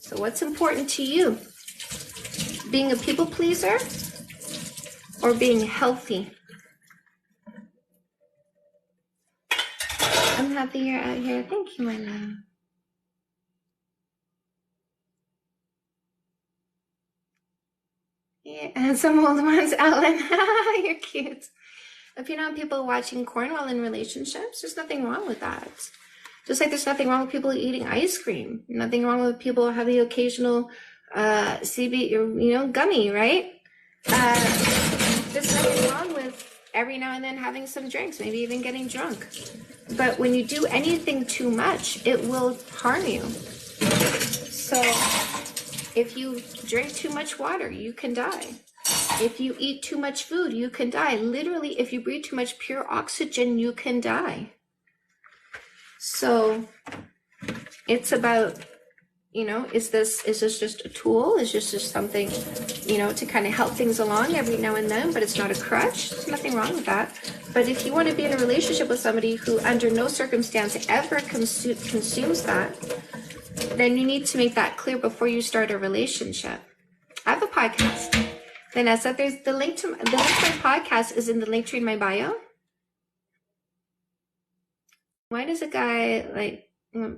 So what's important to you? Being a people pleaser or being healthy? I'm happy you're out here. Thank you, my love. Yeah, and some old ones, Ellen. You're cute. If you know people watching Cornwall in relationships, there's nothing wrong with that. Just like there's nothing wrong with people eating ice cream. Nothing wrong with people having the occasional CB, gummy, right? There's nothing wrong with every now and then having some drinks, maybe even getting drunk. But when you do anything too much, it will harm you. So if you drink too much water, you can die. If you eat too much food, you can die. Literally, if you breathe too much pure oxygen, you can die. So it's about, is this just a tool? Is this just something, to kind of help things along every now and then, but it's not a crutch? There's nothing wrong with that. But if you want to be in a relationship with somebody who under no circumstance ever consumes that, then you need to make that clear before you start a relationship. I have a podcast. Vanessa, there's the link to my podcast is in the link tree in my bio. Why does a guy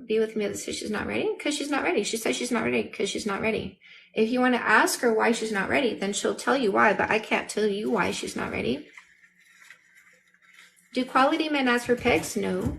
be with me that says she's not ready? Because she's not ready. She says she's not ready because she's not ready. If you want to ask her why she's not ready, then she'll tell you why, but I can't tell you why she's not ready. Do quality men ask for pics? No.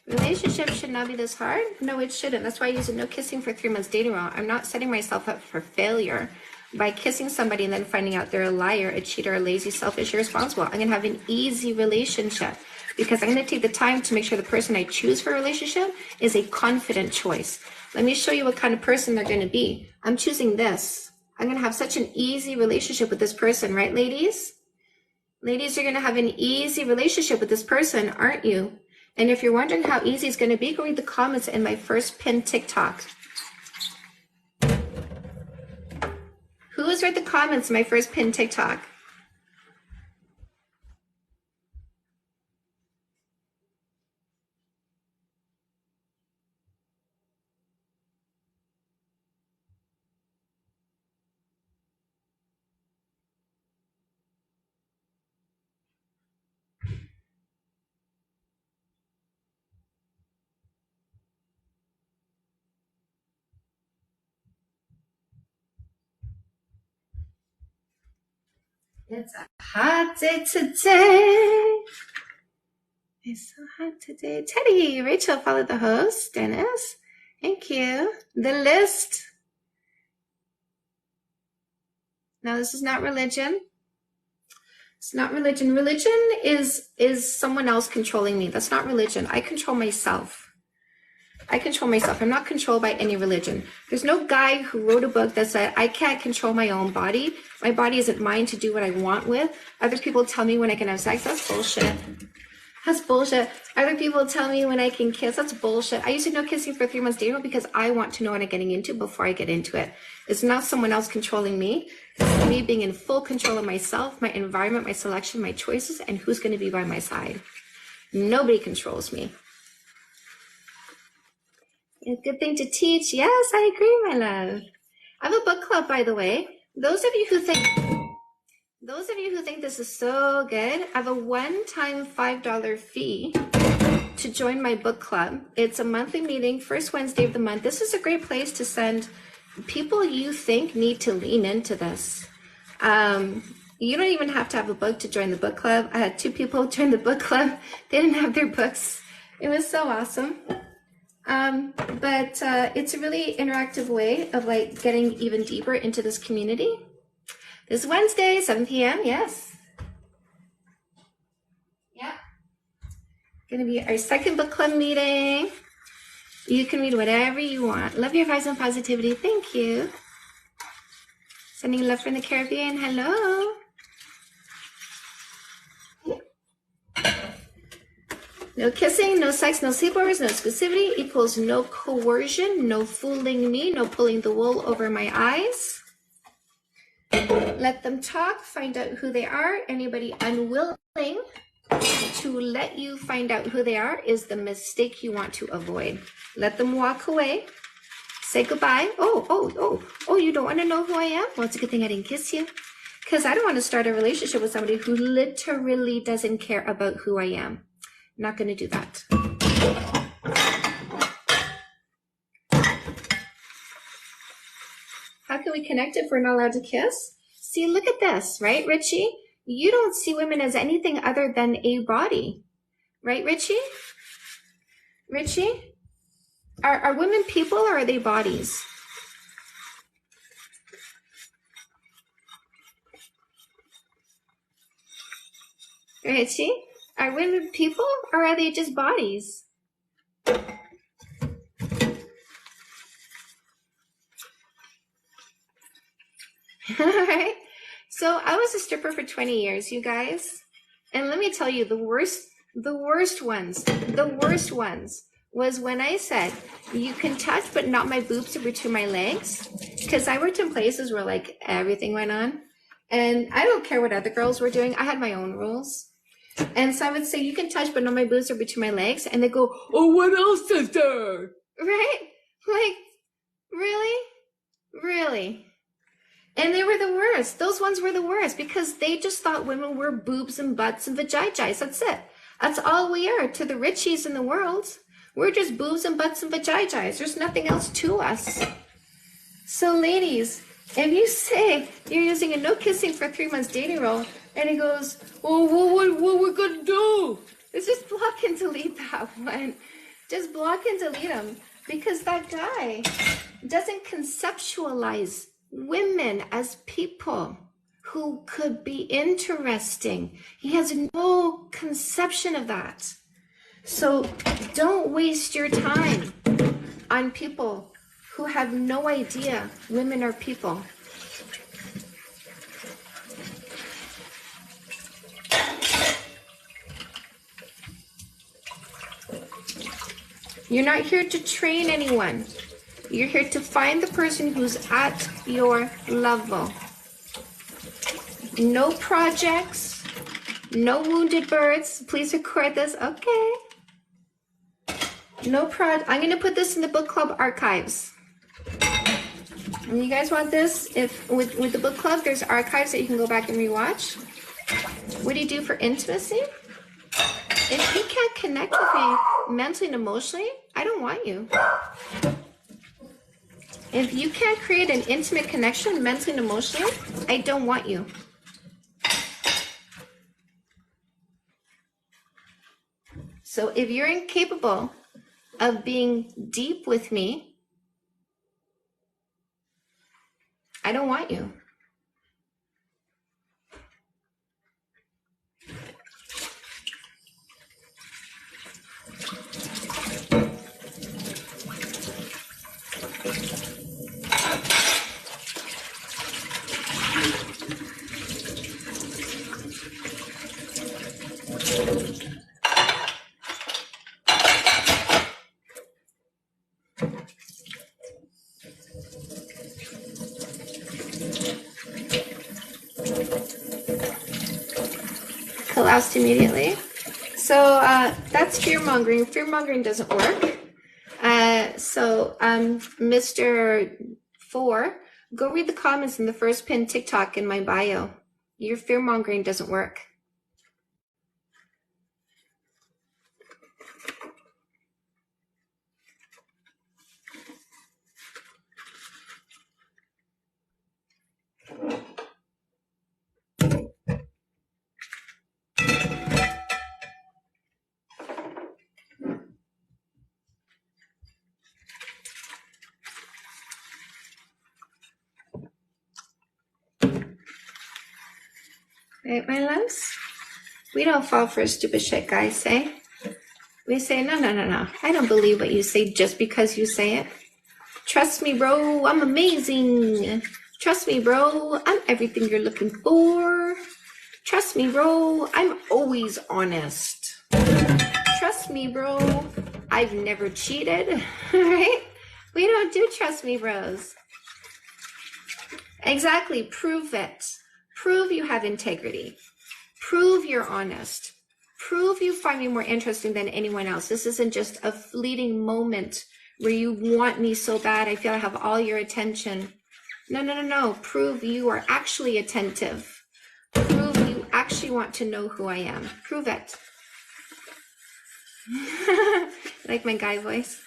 Relationships should not be this hard. No, it shouldn't. That's why I use a no kissing for 3 months dating rule. I'm not setting myself up for failure by kissing somebody and then finding out they're a liar, a cheater, a lazy, selfish, irresponsible. I'm going to have an easy relationship because I'm going to take the time to make sure the person I choose for a relationship is a confident choice. Let me show you what kind of person they're going to be. I'm choosing this. I'm going to have such an easy relationship with this person, right, ladies? Ladies, you're going to have an easy relationship with this person, aren't you? And if you're wondering how easy it's going to be, go read the comments in my first pinned TikTok. Who has read the comments in my first pinned TikTok? It's a hot day today. It's so hot today. Teddy, Rachel followed the host. Dennis, thank you. The list. Now, this is not religion. It's not religion. Religion is someone else controlling me. That's not religion. I control myself. I'm not controlled by any religion. There's no guy who wrote a book that said, I can't control my own body. My body isn't mine to do what I want with. Other people tell me when I can have sex. That's bullshit. That's bullshit. Other people tell me when I can kiss. That's bullshit. I used to know kissing for 3 months dating because I want to know what I'm getting into before I get into it. It's not someone else controlling me. It's me being in full control of myself, my environment, my selection, my choices, and who's going to be by my side. Nobody controls me. A good thing to teach. Yes, I agree, my love. I have a book club, by the way. Those of you who think this is so good, I have a one-time $5 fee to join my book club. It's a monthly meeting, first Wednesday of the month. This is a great place to send people you think need to lean into this. You don't even have to have a book to join the book club. I had 2 people join the book club. They didn't have their books. It was so awesome. But it's a really interactive way of getting even deeper into this community. This Wednesday, 7 p.m. Yes. Yeah. Going to be our second book club meeting. You can read whatever you want. Love your vibes and positivity. Thank you. Sending love from the Caribbean. Hello. No kissing, no sex, no sleepovers, no exclusivity equals no coercion, no fooling me, no pulling the wool over my eyes. Let them talk, find out who they are. Anybody unwilling to let you find out who they are is the mistake you want to avoid. Let them walk away. Say goodbye. Oh, you don't want to know who I am? Well, it's a good thing I didn't kiss you. Because I don't want to start a relationship with somebody who literally doesn't care about who I am. I'm not going to do that. How can we connect if we're not allowed to kiss? See, look at this, right, Richie? You don't see women as anything other than a body. Right, Richie? Richie? Are women people or are they bodies? Richie? Are women people or are they just bodies? All right. So I was a stripper for 20 years, you guys. And let me tell you, the worst ones was when I said, you can touch, but not my boobs or between my legs. Because I worked in places where like everything went on. And I don't care what other girls were doing. I had my own rules. And so I would say, you can touch, but not my boobs or between my legs. And they go, oh, what else is there? Right? Like, really? Really? And they were the worst. Those ones were the worst because they just thought women were boobs and butts and vaginas. That's it. That's all we are to the Richies in the world. We're just boobs and butts and vaginas. There's nothing else to us. So ladies, if you say you're using a no kissing for 3 months dating role and he goes, oh, what we're going to do? It's just block and delete that one. Just block and delete him because that guy doesn't conceptualize women as people who could be interesting. He has no conception of that. So don't waste your time on people who have no idea women are people. You're not here to train anyone. You're here to find the person who's at your level. No projects, no wounded birds. Please record this. Okay. I'm going to put this in the book club archives. And you guys want this? If with the book club, there's archives that you can go back and rewatch. What do you do for intimacy? If you can't connect with me mentally and emotionally, I don't want you. If you can't create an intimate connection mentally and emotionally, I don't want you. So if you're incapable of being deep with me, I don't want you. Collapsed immediately. So that's fear-mongering. Fear-mongering doesn't work. Mr. 4, go read the comments in the first pinned TikTok in my bio. Your fear-mongering doesn't work. Right, my loves? We don't fall for stupid shit, guys say. We say, no. I don't believe what you say just because you say it. Trust me, bro. I'm amazing. Trust me, bro. I'm everything you're looking for. Trust me, bro. I'm always honest. Trust me, bro. I've never cheated. Right? We don't do trust me, bros. Exactly. Prove it. Prove you have integrity. Prove you're honest. Prove you find me more interesting than anyone else. This isn't just a fleeting moment where you want me so bad. I feel I have all your attention. No. Prove you are actually attentive. Prove you actually want to know who I am. Prove it. Like my guy voice.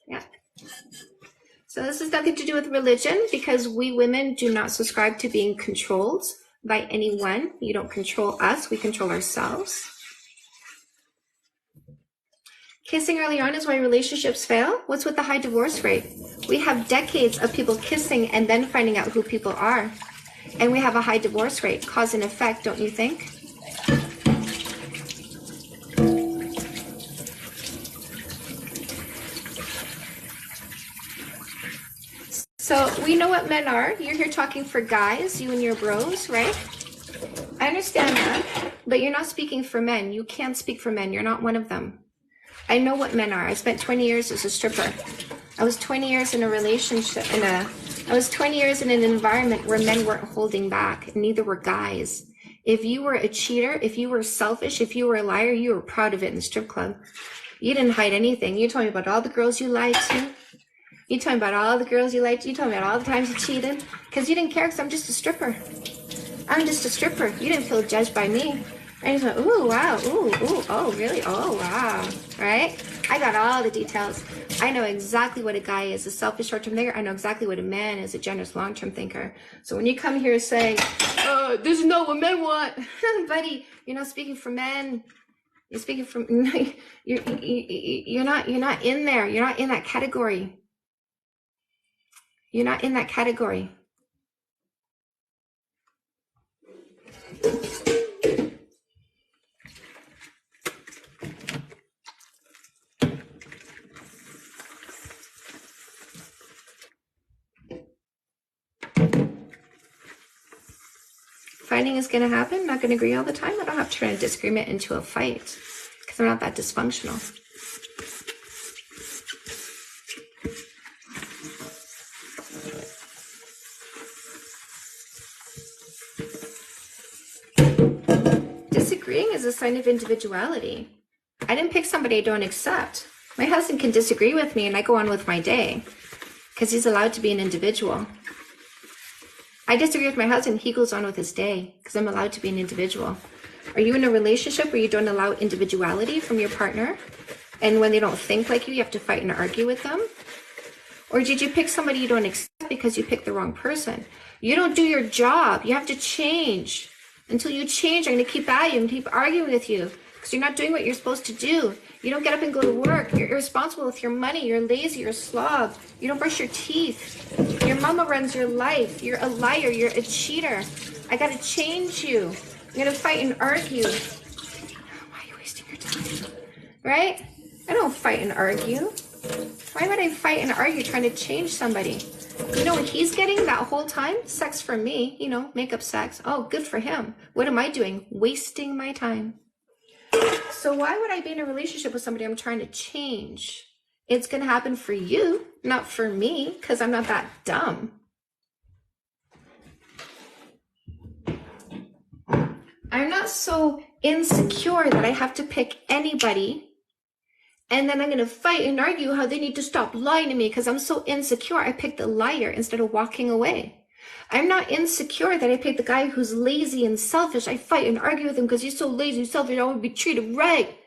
Yeah. So this has nothing to do with religion, because we women do not subscribe to being controlled by anyone. You don't control us, we control ourselves. Kissing early on is why relationships fail. What's with the high divorce rate? We have decades of people kissing and then finding out who people are. And we have a high divorce rate. Cause and effect, don't you think? So we know what men are. You're here talking for guys, you and your bros, right? I understand that, but you're not speaking for men. You can't speak for men. You're not one of them. I know what men are. I spent 20 years as a stripper. I was 20 years in a relationship, I was 20 years in an environment where men weren't holding back, and neither were guys. If you were a cheater, if you were selfish, if you were a liar, you were proud of it in the strip club. You didn't hide anything. You told me about all the girls you lied to. You told me about all the girls you lied to. You told me about all the times you cheated. Because you didn't care, because I'm just a stripper. I'm just a stripper. You didn't feel judged by me. I just went, ooh, wow, ooh, oh, really? Oh, wow, right? I got all the details. I know exactly what a guy is, a selfish short-term thinker. I know exactly what a man is, a generous long-term thinker. So when you come here saying, this is not what men want, buddy, you're not speaking for men. You're speaking from, you're not in there. You're not in that category. You're not in that category. Fighting is going to happen. I'm not going to agree all the time. I don't have to turn a disagreement into a fight, because I'm not that dysfunctional. Disagreeing is a sign of individuality. I didn't pick somebody I don't accept. My husband can disagree with me and I go on with my day, because he's allowed to be an individual. I disagree with my husband, he goes on with his day, because I'm allowed to be an individual. Are you in a relationship where you don't allow individuality from your partner? And when they don't think like you have to fight and argue with them? Or did you pick somebody you don't accept because you picked the wrong person? You don't do your job. You have to change. Until you change, I'm going to keep at you and keep arguing with you, because you're not doing what you're supposed to do. You don't get up and go to work. You're irresponsible with your money. You're lazy. You're a slob. You don't brush your teeth. Your mama runs your life. You're a liar. You're a cheater. I got to change you. I'm going to fight and argue. Why are you wasting your time? Right? I don't fight and argue. Why would I fight and argue trying to change somebody? You know what he's getting that whole time? Sex from me, makeup sex. Oh, good for him. What am I doing? Wasting my time. So why would I be in a relationship with somebody I'm trying to change? It's going to happen for you, not for me, because I'm not that dumb. I'm not so insecure that I have to pick anybody and then I'm going to fight and argue how they need to stop lying to me because I'm so insecure. I picked the liar instead of walking away. I'm not insecure that I picked the guy who's lazy and selfish. I fight and argue with him because he's so lazy and selfish. I want to be treated right.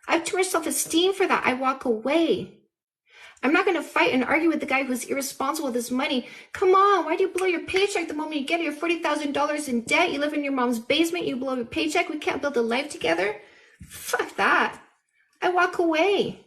I have too much self-esteem for that. I walk away. I'm not going to fight and argue with the guy who's irresponsible with his money. Come on, why do you blow your paycheck the moment you get it? You're $40,000 in debt. You live in your mom's basement. You blow your paycheck. We can't build a life together. Fuck that. I walk away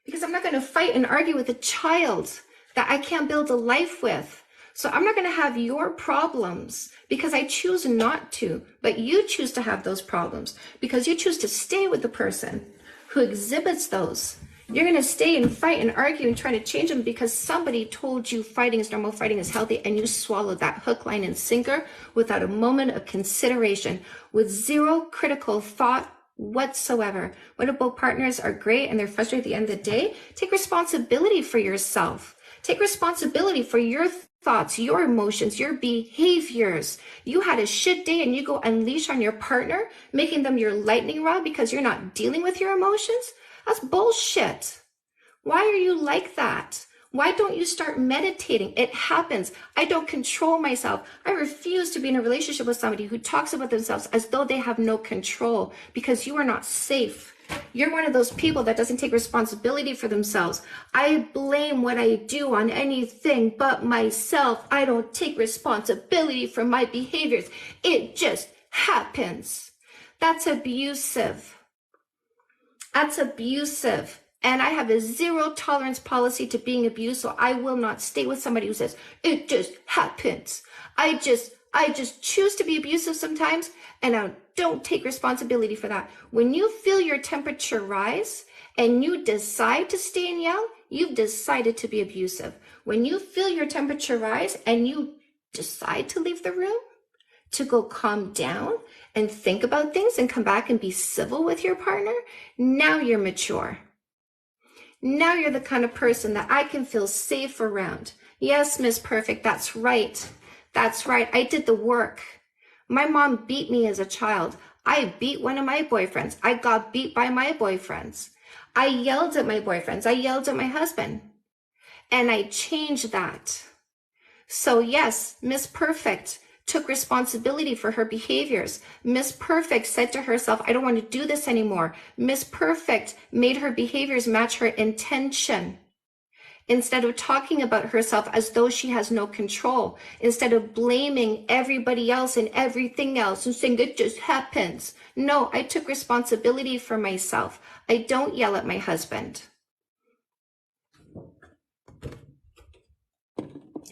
because I'm not going to fight and argue with a child that I can't build a life with. So I'm not going to have your problems because I choose not to, but you choose to have those problems because you choose to stay with the person who exhibits those. You're going to stay and fight and argue and try to change them because somebody told you fighting is normal, fighting is healthy, and you swallowed that hook, line, and sinker without a moment of consideration, with zero critical thought whatsoever. What if both partners are great and they're frustrated at the end of the day? Take responsibility for yourself. Take responsibility for your thoughts, your emotions, your behaviors. You had a shit day and you go unleash on your partner, making them your lightning rod because you're not dealing with your emotions? That's bullshit. Why are you like that? Why don't you start meditating? It happens. I don't control myself. I refuse to be in a relationship with somebody who talks about themselves as though they have no control, because you are not safe. You're one of those people that doesn't take responsibility for themselves. I blame what I do on anything but myself. I don't take responsibility for my behaviors. It just happens. That's abusive. That's abusive. And I have a zero tolerance policy to being abused, so I will not stay with somebody who says, it just happens. I just choose to be abusive sometimes, and I don't take responsibility for that. When you feel your temperature rise and you decide to stay and yell, you've decided to be abusive. When you feel your temperature rise and you decide to leave the room, to go calm down and think about things and come back and be civil with your partner, now you're mature. Now you're the kind of person that I can feel safe around. Yes, Miss Perfect, that's right. That's right. I did the work. My mom beat me as a child. I beat one of my boyfriends. I got beat by my boyfriends. I yelled at my boyfriends. I yelled at my husband. And I changed that. So yes, Miss Perfect took responsibility for her behaviors. Miss Perfect said to herself, I don't want to do this anymore. Miss Perfect made her behaviors match her intention. Instead of talking about herself as though she has no control, instead of blaming everybody else and everything else and saying it just happens. No, I took responsibility for myself. I don't yell at my husband.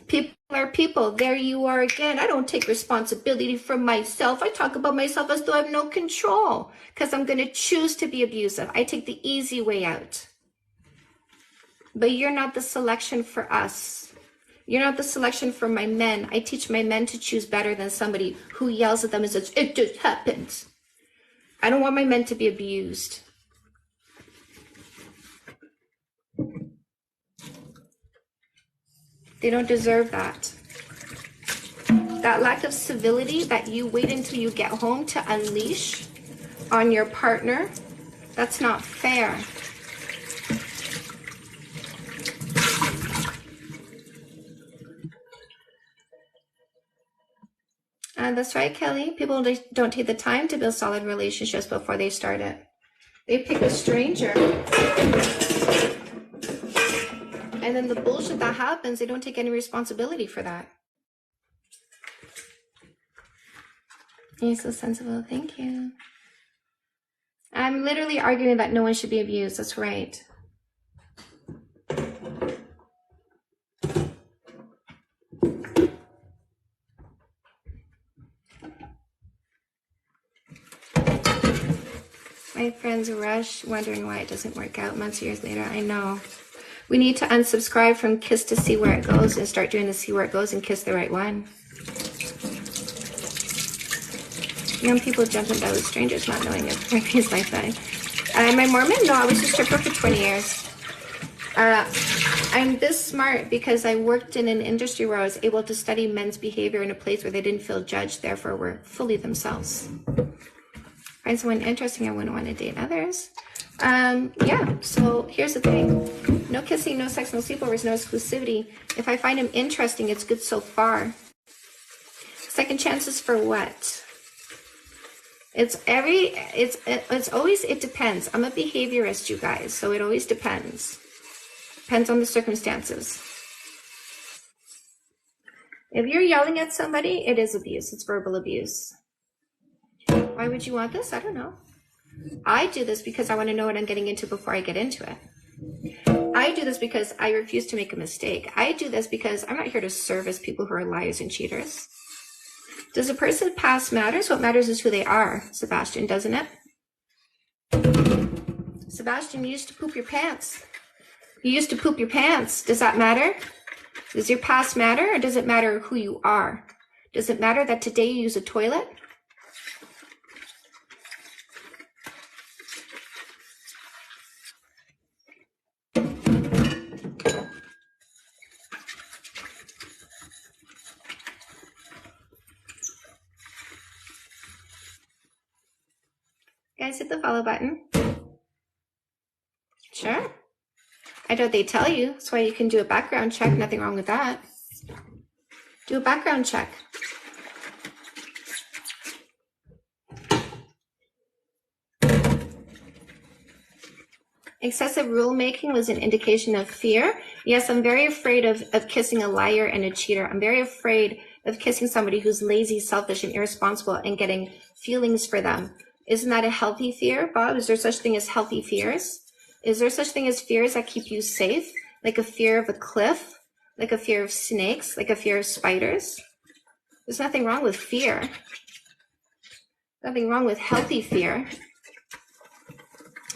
People are people. There you are again. I don't take responsibility for myself. I talk about myself as though I have no control because I'm going to choose to be abusive. I take the easy way out. But you're not the selection for us. You're not the selection for my men. I teach my men to choose better than somebody who yells at them and says, it just happens. I don't want my men to be abused. They don't deserve that. That lack of civility that you wait until you get home to unleash on your partner, that's not fair. That's right, Kelly. People don't take the time to build solid relationships before they start it. They pick a stranger. And then the bullshit that happens, they don't take any responsibility for that. You're so sensible. Thank you. I'm literally arguing that no one should be abused. That's right. My friends rush, wondering why it doesn't work out months, years later. I know. We need to unsubscribe from Kiss to see where it goes and start doing the see where it goes and kiss the right one. Young people jumping out with strangers, not knowing if previous lifetime. Am I Mormon? No, I was a stripper for 20 years. I'm this smart because I worked in an industry where I was able to study men's behavior in a place where they didn't feel judged, therefore were fully themselves. Find someone interesting, I wouldn't want to date others. Yeah, so here's the thing. No kissing, no sex, no sleepovers, no exclusivity. If I find him interesting, it's good so far. Second chances for what? It depends. I'm a behaviorist, you guys, so it always depends. Depends on the circumstances. If you're yelling at somebody, it is abuse. It's verbal abuse. Why would you want this? I don't know. I do this because I want to know what I'm getting into before I get into it. I do this because I refuse to make a mistake. I do this because I'm not here to service people who are liars and cheaters. Does a person's past matters? What matters is who they are, Sebastian, doesn't it? Sebastian, you used to poop your pants. You used to poop your pants. Does that matter? Does your past matter, or does it matter who you are? Does it matter that today you use a toilet? Guys, hit the follow button. Sure. I know they tell you. That's why you can do a background check. Nothing wrong with that. Do a background check. Excessive rulemaking was an indication of fear. Yes, I'm very afraid of kissing a liar and a cheater. I'm very afraid of kissing somebody who's lazy, selfish, and irresponsible and getting feelings for them. Isn't that a healthy fear, Bob? Is there such thing as healthy fears? Is there such thing as fears that keep you safe? Like a fear of a cliff? Like a fear of snakes? Like a fear of spiders? There's nothing wrong with fear. Nothing wrong with healthy fear.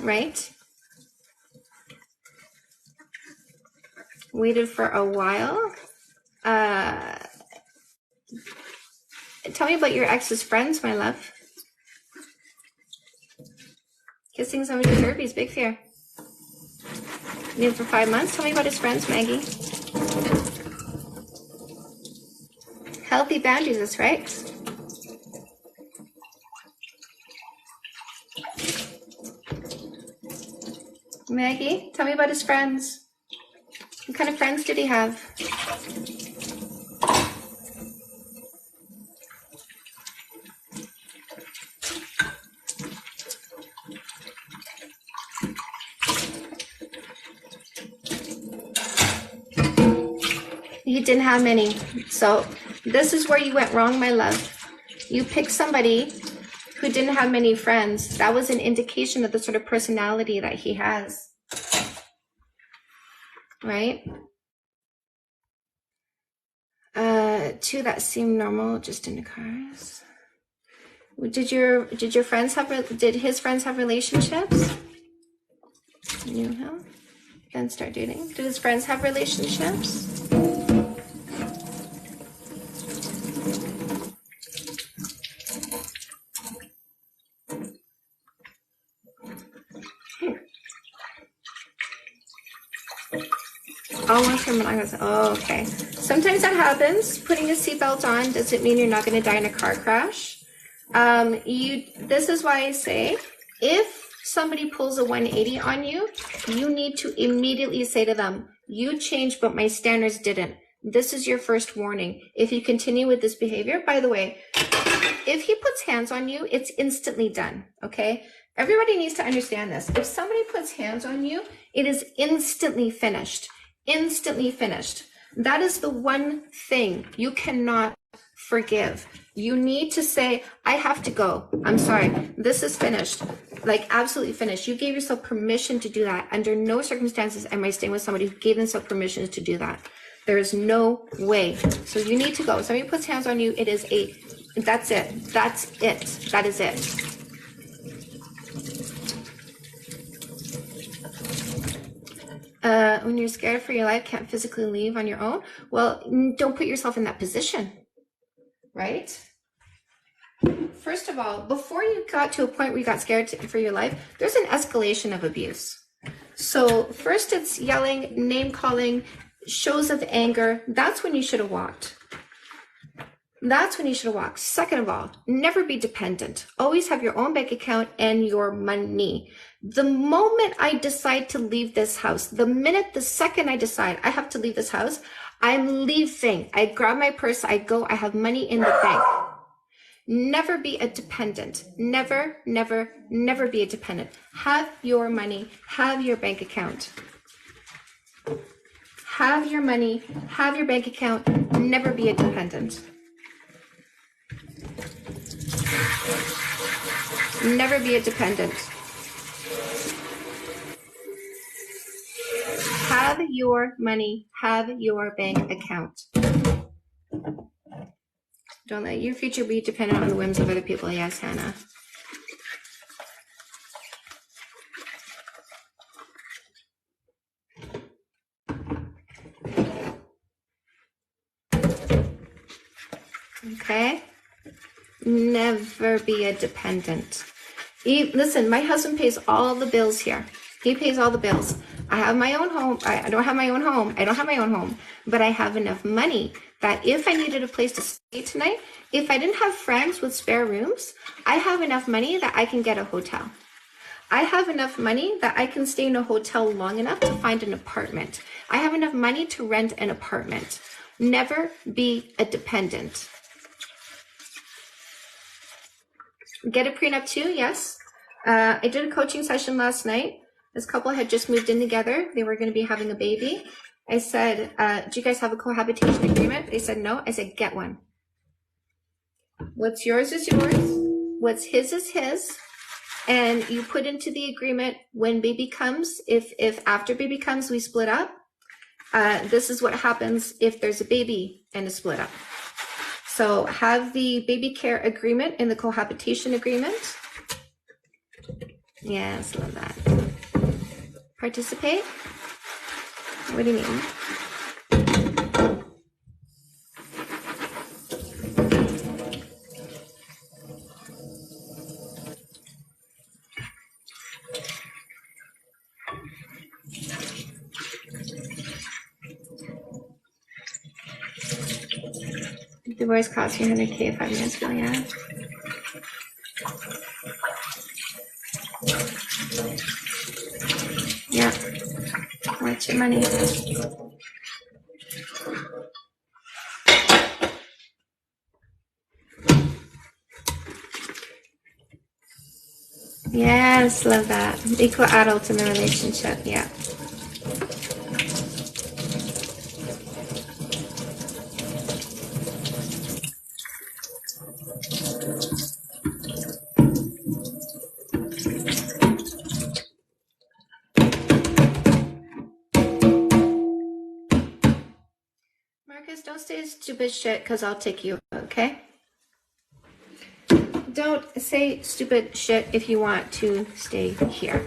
Right? Waited for a while. Tell me about your ex's friends, my love. Kissing somebody with herpes, big fear. Knew him for 5 months. Tell me about his friends, Maggie. Healthy boundaries, that's right. Maggie, tell me about his friends. What kind of friends did he have? He didn't have many. So this is where you went wrong, my love. You picked somebody who didn't have many friends. That was an indication of the sort of personality that he has. Right? Two that seem normal, just in the cars. Did his friends have relationships? Knew him? Then start dating. Did his friends have relationships? Oh, once from oh, okay. Sometimes that happens. Putting a seatbelt on doesn't mean you're not going to die in a car crash. This is why I say, if somebody pulls a 180 on you, you need to immediately say to them, you changed, but my standards didn't. This is your first warning. If you continue with this behavior, by the way, if he puts hands on you, it's instantly done, okay? Everybody needs to understand this. If somebody puts hands on you, it is instantly finished. Instantly finished. That is the one thing you cannot forgive. You need to say, I have to go. I'm sorry. This is finished. Like absolutely finished. You gave yourself permission to do that. Under no circumstances am I staying with somebody who gave themselves permission to do that. There is no way. So you need to go. If somebody puts hands on you, it is that's it. That's it. That is it. When you're scared for your life, can't physically leave on your own, well, don't put yourself in that position, right? First of all, before you got to a point where you got scared for your life, there's an escalation of abuse. So first it's yelling, name calling, shows of anger. That's when you should have walked. That's when you should have walked. Second of all, never be dependent. Always have your own bank account and your money. The moment I decide to leave this house, the second I decide I have to leave this house, I'm leaving. I grab my purse, I go, I have money in the bank. Never be a dependent. Never, never, never be a dependent. Have your money, have your bank account. Have your money, have your bank account, never be a dependent. Never be a dependent. Have your money, have your bank account. Don't let your future be dependent on the whims of other people. Yes, Hannah. Okay? Never be a dependent. Listen, my husband pays all the bills here. He pays all the bills. I have my own home. I don't have my own home. I don't have my own home, but I have enough money that if I needed a place to stay tonight, if I didn't have friends with spare rooms, I have enough money that I can get a hotel. I have enough money that I can stay in a hotel long enough to find an apartment. I have enough money to rent an apartment. Never be a dependent. Get a prenup too, yes. I did a coaching session last night. This couple had just moved in together. They were going to be having a baby. I said, do you guys have a cohabitation agreement? They said no. I said, get one. What's yours is yours. What's his is his. And you put into the agreement when baby comes, if after baby comes, we split up. This is what happens if there's a baby and a split up. So have the baby care agreement in the cohabitation agreement. Yes, love that. Participate? What do you mean? Divorce costs you $100K 5 years ago, yeah. Yeah. What's your money? Yes, love that. Equal adult in the relationship, yeah. Marcus, don't say stupid shit because I'll take you, okay? Don't say stupid shit if you want to stay here.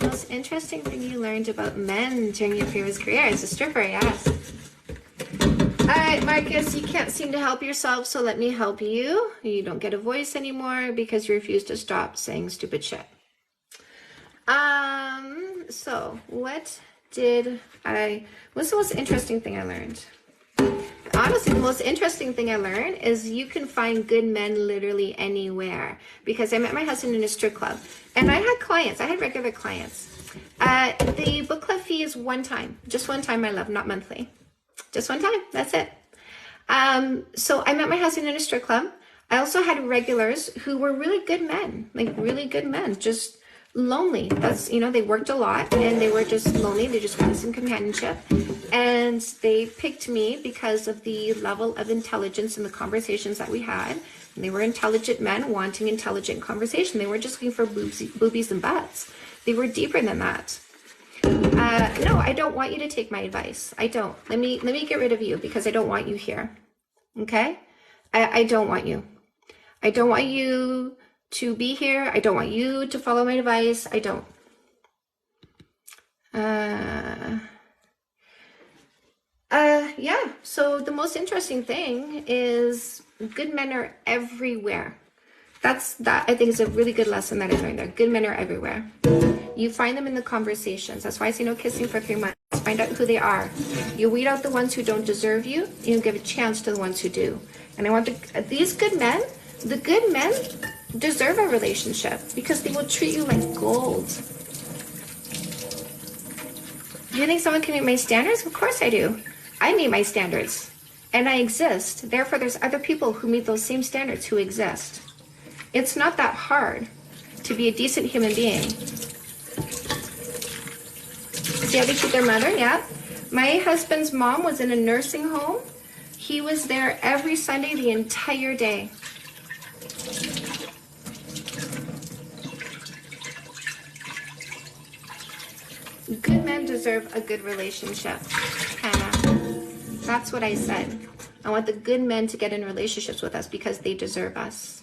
Most interesting thing you learned about men during your previous career as a stripper, yes. Alright, Marcus, you can't seem to help yourself, so let me help you. You don't get a voice anymore because you refuse to stop saying stupid shit. So what's the most interesting thing I learned? Honestly, the most interesting thing I learned is you can find good men literally anywhere, because I met my husband in a strip club and I had clients. I had regular clients. The book club fee is just one time, my love, not monthly. Just one time. That's it. So I met my husband in a strip club. I also had regulars who were really good men, like really good men, just lonely. That's, they worked a lot and they were just lonely. They just wanted some companionship. And they picked me because of the level of intelligence in the conversations that we had. And they were intelligent men wanting intelligent conversation. They weren't just looking for boobies and butts. They were deeper than that. No, I don't want you to take my advice. I don't. Let me get rid of you because I don't want you here. Okay? I don't want you. I don't want you to be here. I don't want you to follow my advice. I don't. Yeah. So the most interesting thing is good men are everywhere. That I think is a really good lesson that I learned there. Good men are everywhere. You find them in the conversations. That's why I say no kissing for 3 months. Find out who they are. You weed out the ones who don't deserve you, and you give a chance to the ones who do. And I want these good men, the good men deserve a relationship because they will treat you like gold. Do you think someone can meet my standards? Of course I do. I meet my standards, and I exist. Therefore, there's other people who meet those same standards who exist. It's not that hard to be a decent human being. See how they treat their mother? Yeah. My husband's mom was in a nursing home. He was there every Sunday the entire day. Good men deserve a good relationship, Hannah. That's what I said. I want the good men to get in relationships with us because they deserve us.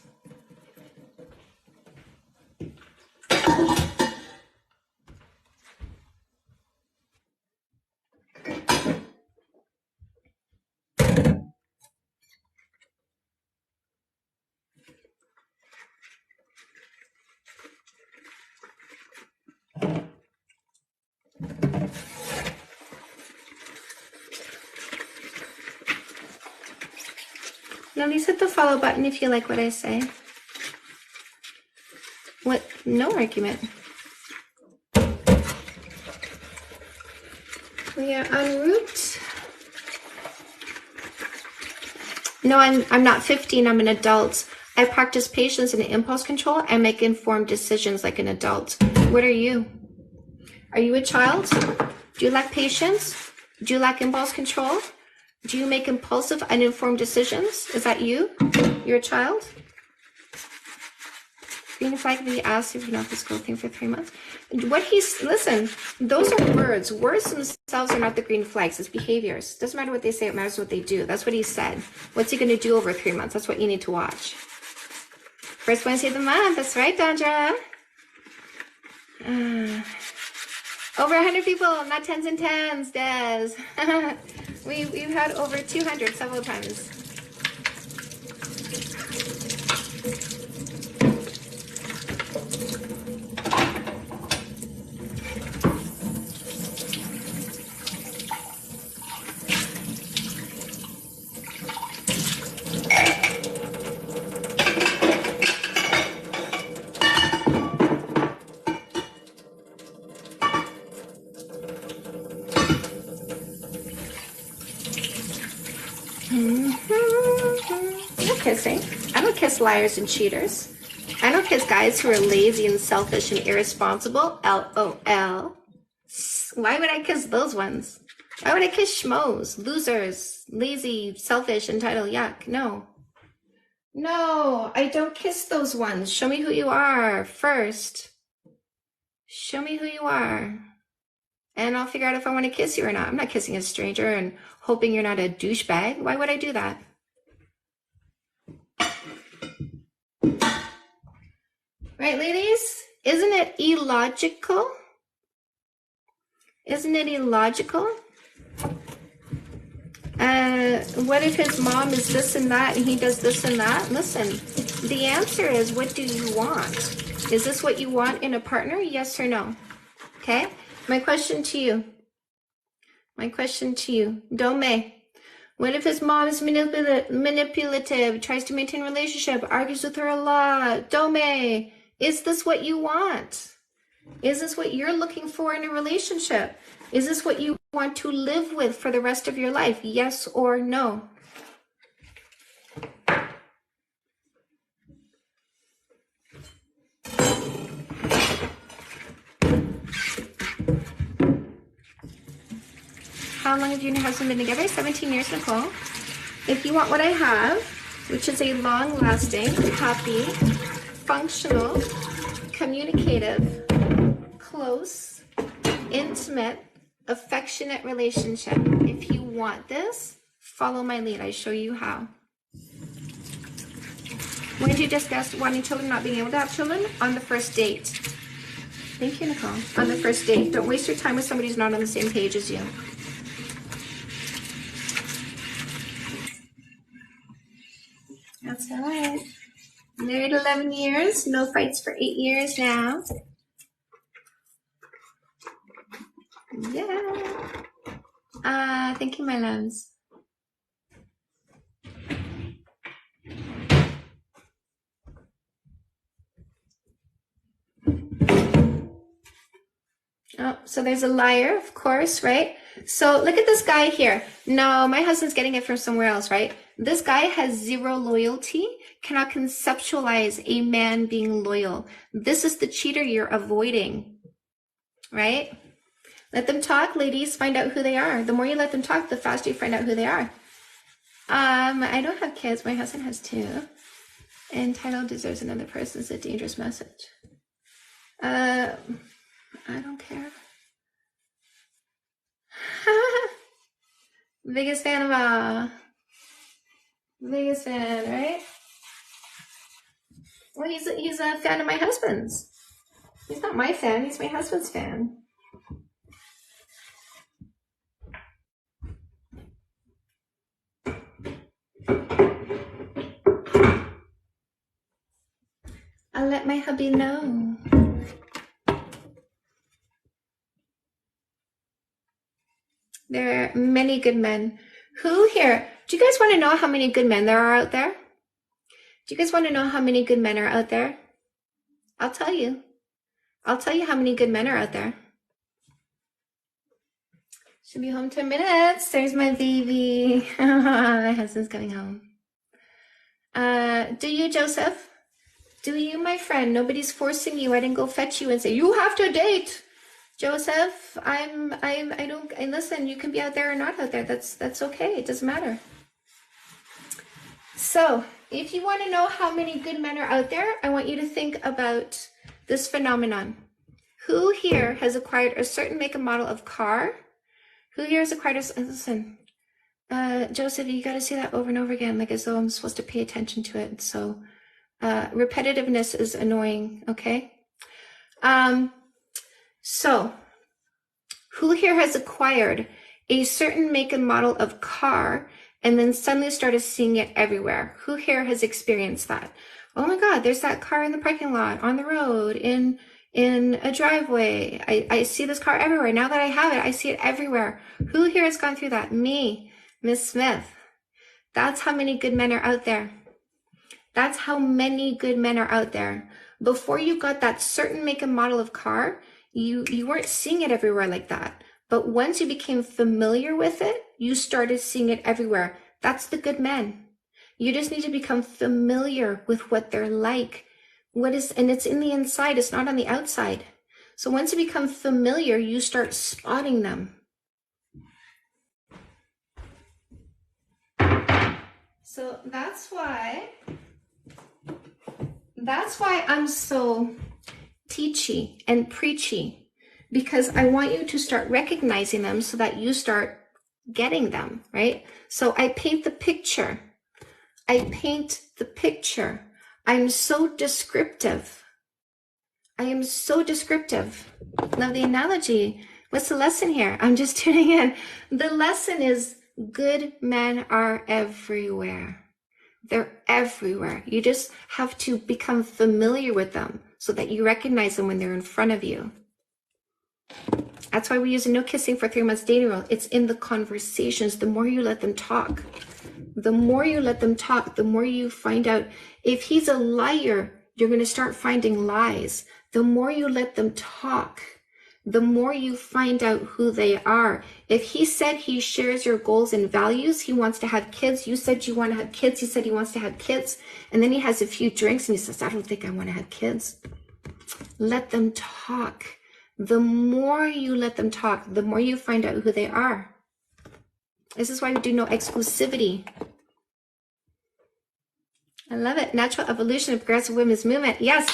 At least hit the follow button if you like what I say. What? No argument. We are en route. No, I'm not 15. I'm an adult. I practice patience and impulse control. I make informed decisions like an adult. What are you? Are you a child? Do you lack patience? Do you lack impulse control? Do you make impulsive, uninformed decisions? Is that you? You're a child? Green flag be asked if you're not the school thing for 3 months. Listen, those are words. Words themselves are not the green flags. It's behaviors. Doesn't matter what they say, it matters what they do. That's what he said. What's he going to do over 3 months? That's what you need to watch. First Wednesday of the month. That's right, Dondra. Over 100 people, not tens and tens, Des. We've had over 200 several times. Kissing. I don't kiss liars and cheaters. I don't kiss guys who are lazy and selfish and irresponsible. LOL. Why would I kiss those ones? Why would I kiss schmoes, losers, lazy, selfish, entitled? Yuck. No. No, I don't kiss those ones. Show me who you are first. Show me who you are. And I'll figure out if I want to kiss you or not. I'm not kissing a stranger and hoping you're not a douchebag. Why would I do that? Right, ladies? Isn't it illogical? Isn't it illogical? What if his mom is this and that and he does this and that? Listen, the answer is, what do you want? Is this what you want in a partner? Yes or no? Okay? My question to you, Dome. What if his mom is manipulative, tries to maintain a relationship, argues with her a lot? Dome, is this what you want? Is this what you're looking for in a relationship? Is this what you want to live with for the rest of your life? Yes or no? How long have you and your husband been together? 17 years, Nicole. If you want what I have, which is a long-lasting, happy, functional, communicative, close, intimate, affectionate relationship, if you want this, follow my lead. I show you how. When did you discuss wanting children, not being able to have children? On the first date. Thank you, Nicole. On the first date. Don't waste your time with somebody who's not on the same page as you. That's all right. Married 11 years, no fights for 8 years now. Yeah. Thank you, my loves. Oh, so there's a liar, of course, right? So look at this guy here. No, my husband's getting it from somewhere else, right? This guy has zero loyalty, cannot conceptualize a man being loyal. This is the cheater you're avoiding, right? Let them talk, ladies, find out who they are. The more you let them talk, the faster you find out who they are. I don't have kids. My husband has 2. Entitled deserves another person is a dangerous message. I don't care. Biggest fan of all. Biggest fan, right? Well, he's a fan of my husband's. He's not my fan. He's my husband's fan. I'll let my hubby know. There are many good men. Who here Do you guys want to know how many good men there are out there? Do you guys want to know how many good men are out there? I'll tell you. I'll tell you how many good men are out there. Should be home 10 minutes. There's my baby. My husband's coming home. Do you, Joseph? Do you, my friend? Nobody's forcing you. I didn't go fetch you and say, you have to date. Joseph, listen, you can be out there or not out there. That's okay. It doesn't matter. So if you want to know how many good men are out there, I want you to think about this phenomenon. Who here has acquired a certain make and model of car? Who here has acquired listen, Joseph, you got to say that over and over again, like as though I'm supposed to pay attention to it. So repetitiveness is annoying, okay? So who here has acquired a certain make and model of car and then suddenly started seeing it everywhere? Who here has experienced that? Oh my God, there's that car in the parking lot, on the road, in a driveway. I see this car everywhere. Now that I have it, I see it everywhere. Who here has gone through that? Me, Miss Smith. That's how many good men are out there. That's how many good men are out there. Before you got that certain make and model of car, you weren't seeing it everywhere like that. But once you became familiar with it, you started seeing it everywhere. That's the good men. You just need to become familiar with what they're like. And it's in the inside, it's not on the outside. So once you become familiar, you start spotting them. So that's why I'm so teachy and preachy, because I want you to start recognizing them so that you start getting them, right? So I paint the picture. I'm so descriptive. I am so descriptive. Love the analogy. What's the lesson here? I'm just tuning in. The lesson is good men are everywhere. They're everywhere. You just have to become familiar with them so that you recognize them when they're in front of you. That's why we use a no kissing for 3 months dating rule. It's in the conversations. The more you let them talk, the more you find out. If he's a liar, you're going to start finding lies. The more you let them talk, the more you find out who they are. If he said he shares your goals and values, he wants to have kids. You said you want to have kids. He said he wants to have kids. And then he has a few drinks and he says, I don't think I want to have kids. Let them talk. The more you let them talk, the more you find out who they are. This is why we do no exclusivity. I love it. Natural evolution of progressive women's movement. Yes.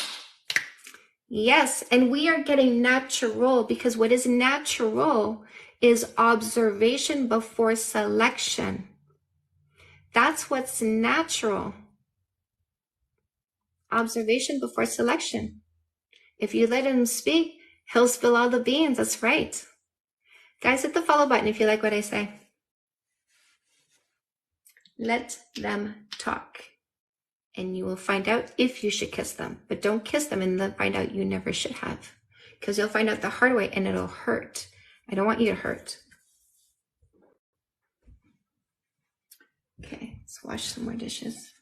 Yes. And we are getting natural, because what is natural is observation before selection. That's what's natural. Observation before selection. If you let him speak, he'll spill all the beans. That's right. Guys, hit the follow button if you like what I say. Let them talk. And you will find out if you should kiss them. But don't kiss them and then find out you never should have. Because you'll find out the hard way and it'll hurt. I don't want you to hurt. Okay, let's wash some more dishes.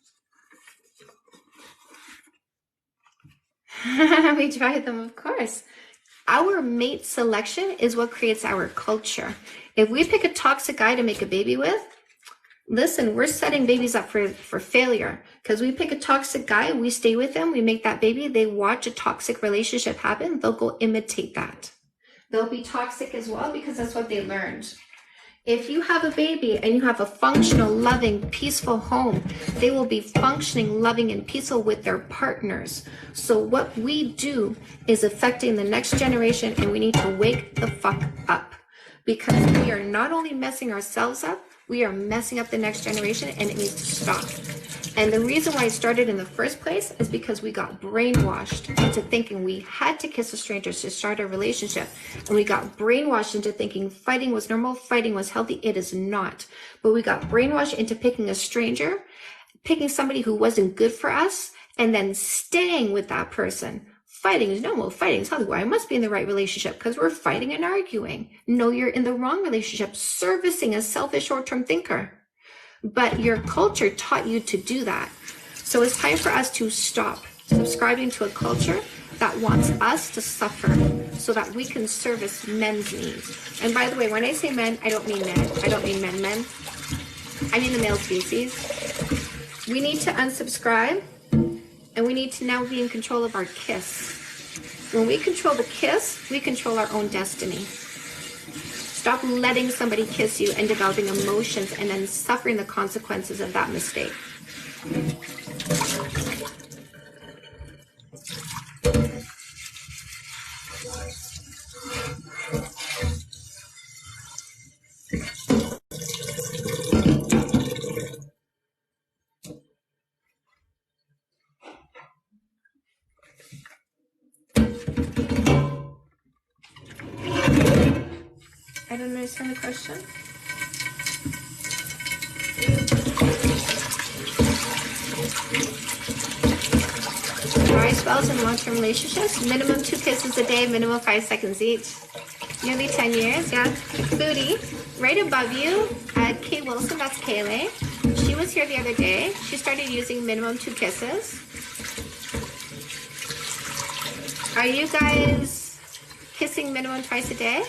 We tried them, of course. Our mate selection is what creates our culture. If we pick a toxic guy to make a baby with, listen, we're setting babies up for failure, because we pick a toxic guy, we stay with them, we make that baby, they watch a toxic relationship happen, they'll go imitate that. They'll be toxic as well because that's what they learned. If you have a baby and you have a functional, loving, peaceful home, they will be functioning, loving, and peaceful with their partners. So what we do is affecting the next generation, and we need to wake the fuck up, because we are not only messing ourselves up, we are messing up the next generation, and it needs to stop. And the reason why it started in the first place is because we got brainwashed into thinking we had to kiss a stranger to start a relationship. And we got brainwashed into thinking fighting was normal, fighting was healthy. It is not. But we got brainwashed into picking a stranger, picking somebody who wasn't good for us, and then staying with that person. Fighting is normal. Fighting is healthy. Well, I must be in the right relationship because we're fighting and arguing. No, you're in the wrong relationship, servicing a selfish short-term thinker. but your culture taught you to do that. So it's time for us to stop subscribing to a culture that wants us to suffer so that we can service men's needs. And by the way, when I say men, I don't mean men. I don't mean men. I mean the male species. We need to unsubscribe, and we need to now be in control of our kiss. When we control the kiss, we control our own destiny. Stop letting somebody kiss you and developing emotions and then suffering the consequences of that mistake. I don't understand the question. Dry spells in long-term relationships, minimum 2 kisses a day, minimum 5 seconds each. Nearly 10 years, yeah. Booty, right above you, Kay Wilson, that's Kaylee. She was here the other day. She started using minimum 2 kisses. Are you guys kissing minimum twice a day?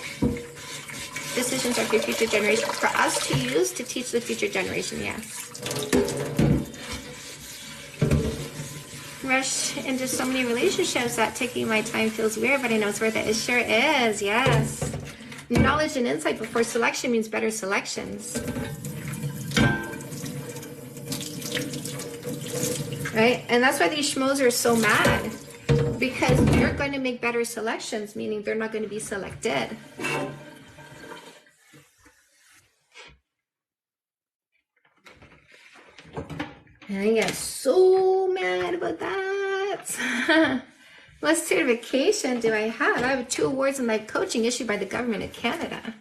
Decisions are for future generations, for us to use to teach the future generation, yes. Rush into so many relationships that taking my time feels weird, but I know it's worth it. It sure is, yes. Knowledge and insight before selection means better selections. Right? And that's why these schmoes are so mad. Because you're going to make better selections, meaning they're not going to be selected. And I get so mad about that. What certification do I have? I have 2 awards in life coaching issued by the government of Canada.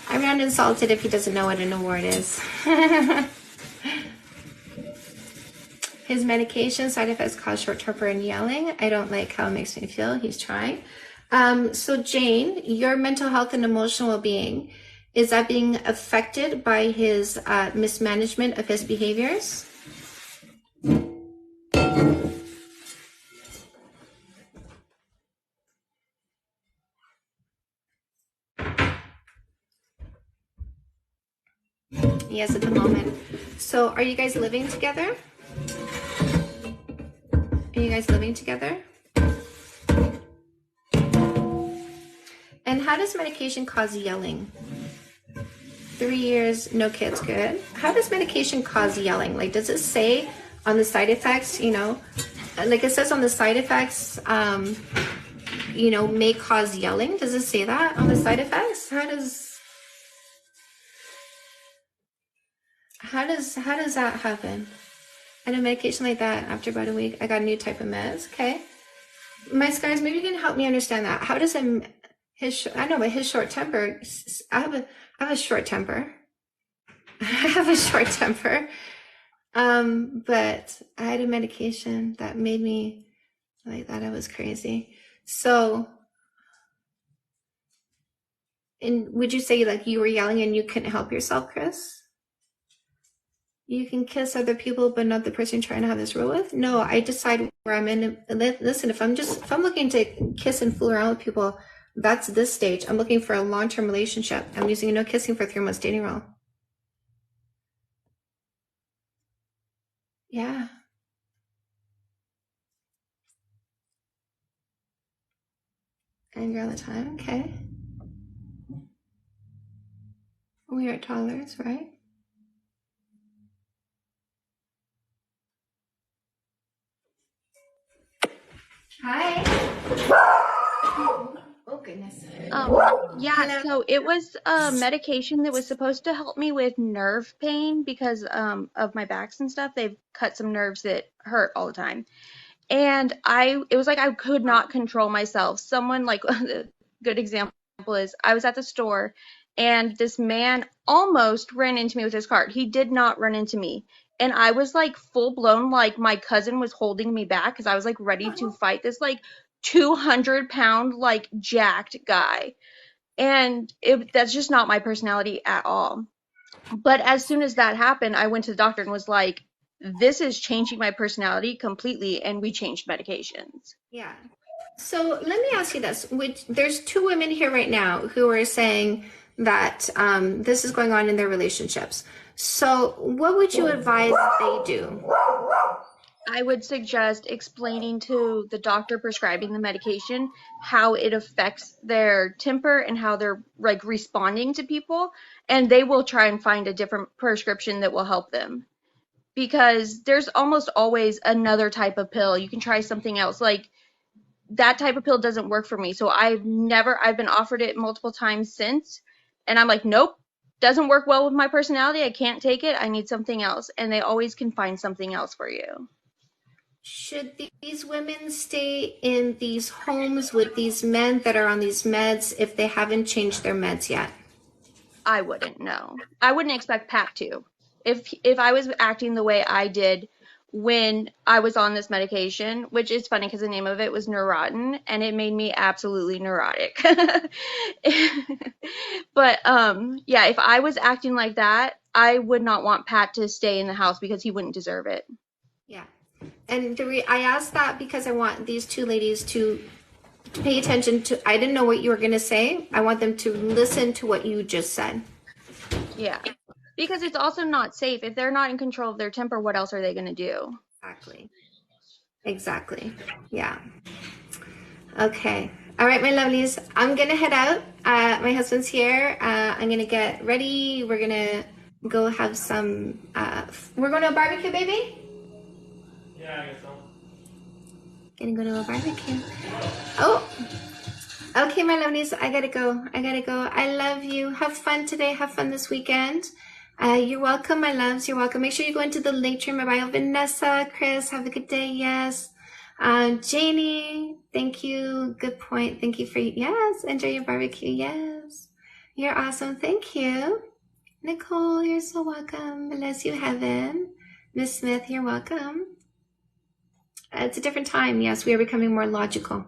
I'm not insulted if he doesn't know what an award is. His medication side effects cause short temper and yelling. I don't like how it makes me feel. He's trying. So Jane, your mental health and emotional well-being, is that being affected by his mismanagement of his behaviors? Yes, at the moment. So are you guys living together? Are you guys living together? And how does medication cause yelling? 3 years, no kids, good. How does medication cause yelling? Like, does it say on the side effects, you know, like it says on the side effects, you know, may cause yelling? Does it say that on the side effects? How does that happen? And a medication like that, after about a week, I got a new type of meds. Okay. My scars, maybe you can help me understand that. How does I know, but his short temper, I have a short temper. I have a short temper. But I had a medication that made me like that. I was crazy. So, and would you say like you were yelling and you couldn't help yourself, Chris? You can kiss other people, but not the person you're trying to have this rule with? No, I decide where I'm in. Listen, if I'm looking to kiss and fool around with people, that's this stage. I'm looking for a long-term relationship. I'm using a no kissing for 3 months dating rule. Yeah. Angry all the time. Okay. We are toddlers, right? Hi. Oh goodness. Yeah, Hello. so it was a medication that was supposed to help me with nerve pain because of my backs and stuff. They've cut some nerves that hurt all the time. And it was like I could not control myself. Someone like a good example is I was at the store and this man almost ran into me with his cart. He did not run into me. And I was like full blown, like my cousin was holding me back because I was like ready to fight this like 200-pound, like jacked guy. And that's just not my personality at all. But as soon as that happened, I went to the doctor and was like, this is changing my personality completely. And we changed medications. Yeah. So let me ask you this. There's two women here right now who are saying that this is going on in their relationships. So what would you advise they do? I would suggest explaining to the doctor prescribing the medication how it affects their temper and how they're like responding to people. And they will try and find a different prescription that will help them. Because there's almost always another type of pill. You can try something else. Like that type of pill doesn't work for me. So I've been offered it multiple times since. And I'm like, nope, doesn't work well with my personality. I can't take it. I need something else. And they always can find something else for you. Should these women stay in these homes with these men that are on these meds if they haven't changed their meds yet? I wouldn't know. I wouldn't expect Pat to. If I was acting the way I did when I was on this medication, which is funny because the name of it was Neurontin, and it made me absolutely neurotic. But yeah, if I was acting like that, I would not want Pat to stay in the house because he wouldn't deserve it. Yeah. And I asked that because I want these two ladies to pay attention to, I didn't know what you were going to say. I want them to listen to what you just said. Yeah. Because it's also not safe. If they're not in control of their temper, what else are they going to do? Exactly. Yeah. Okay. All right, my lovelies. I'm going to head out. My husband's here. I'm going to get ready. We're going to go have some, we're going to a barbecue, baby? Yeah, I guess so. Gonna go to a barbecue. Oh, okay, my lovelies. I gotta go. I love you. Have fun today. Have fun this weekend. You're welcome, my loves. You're welcome. Make sure you go into the link tree in my bio. Vanessa, Chris, have a good day. Yes. Janie, thank you. Good point. Thank you for, yes. Enjoy your barbecue. Yes. You're awesome. Thank you. Nicole, you're so welcome. Bless you, heaven. Miss Smith, you're welcome. It's a different time. Yes, we are becoming more logical.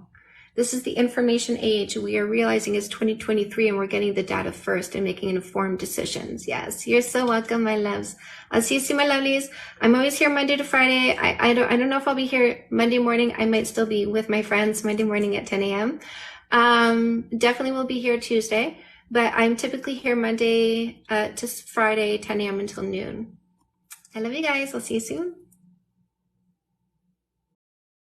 This is the information age. We are realizing it's 2023 and we're getting the data first and making informed decisions. Yes, you're so welcome, my loves. I'll see you soon, my lovelies. I'm always here Monday to Friday. I don't know if I'll be here Monday morning. I might still be with my friends Monday morning at 10 a.m. Definitely will be here Tuesday, but I'm typically here Monday to Friday, 10 a.m. until noon. I love you guys. I'll see you soon.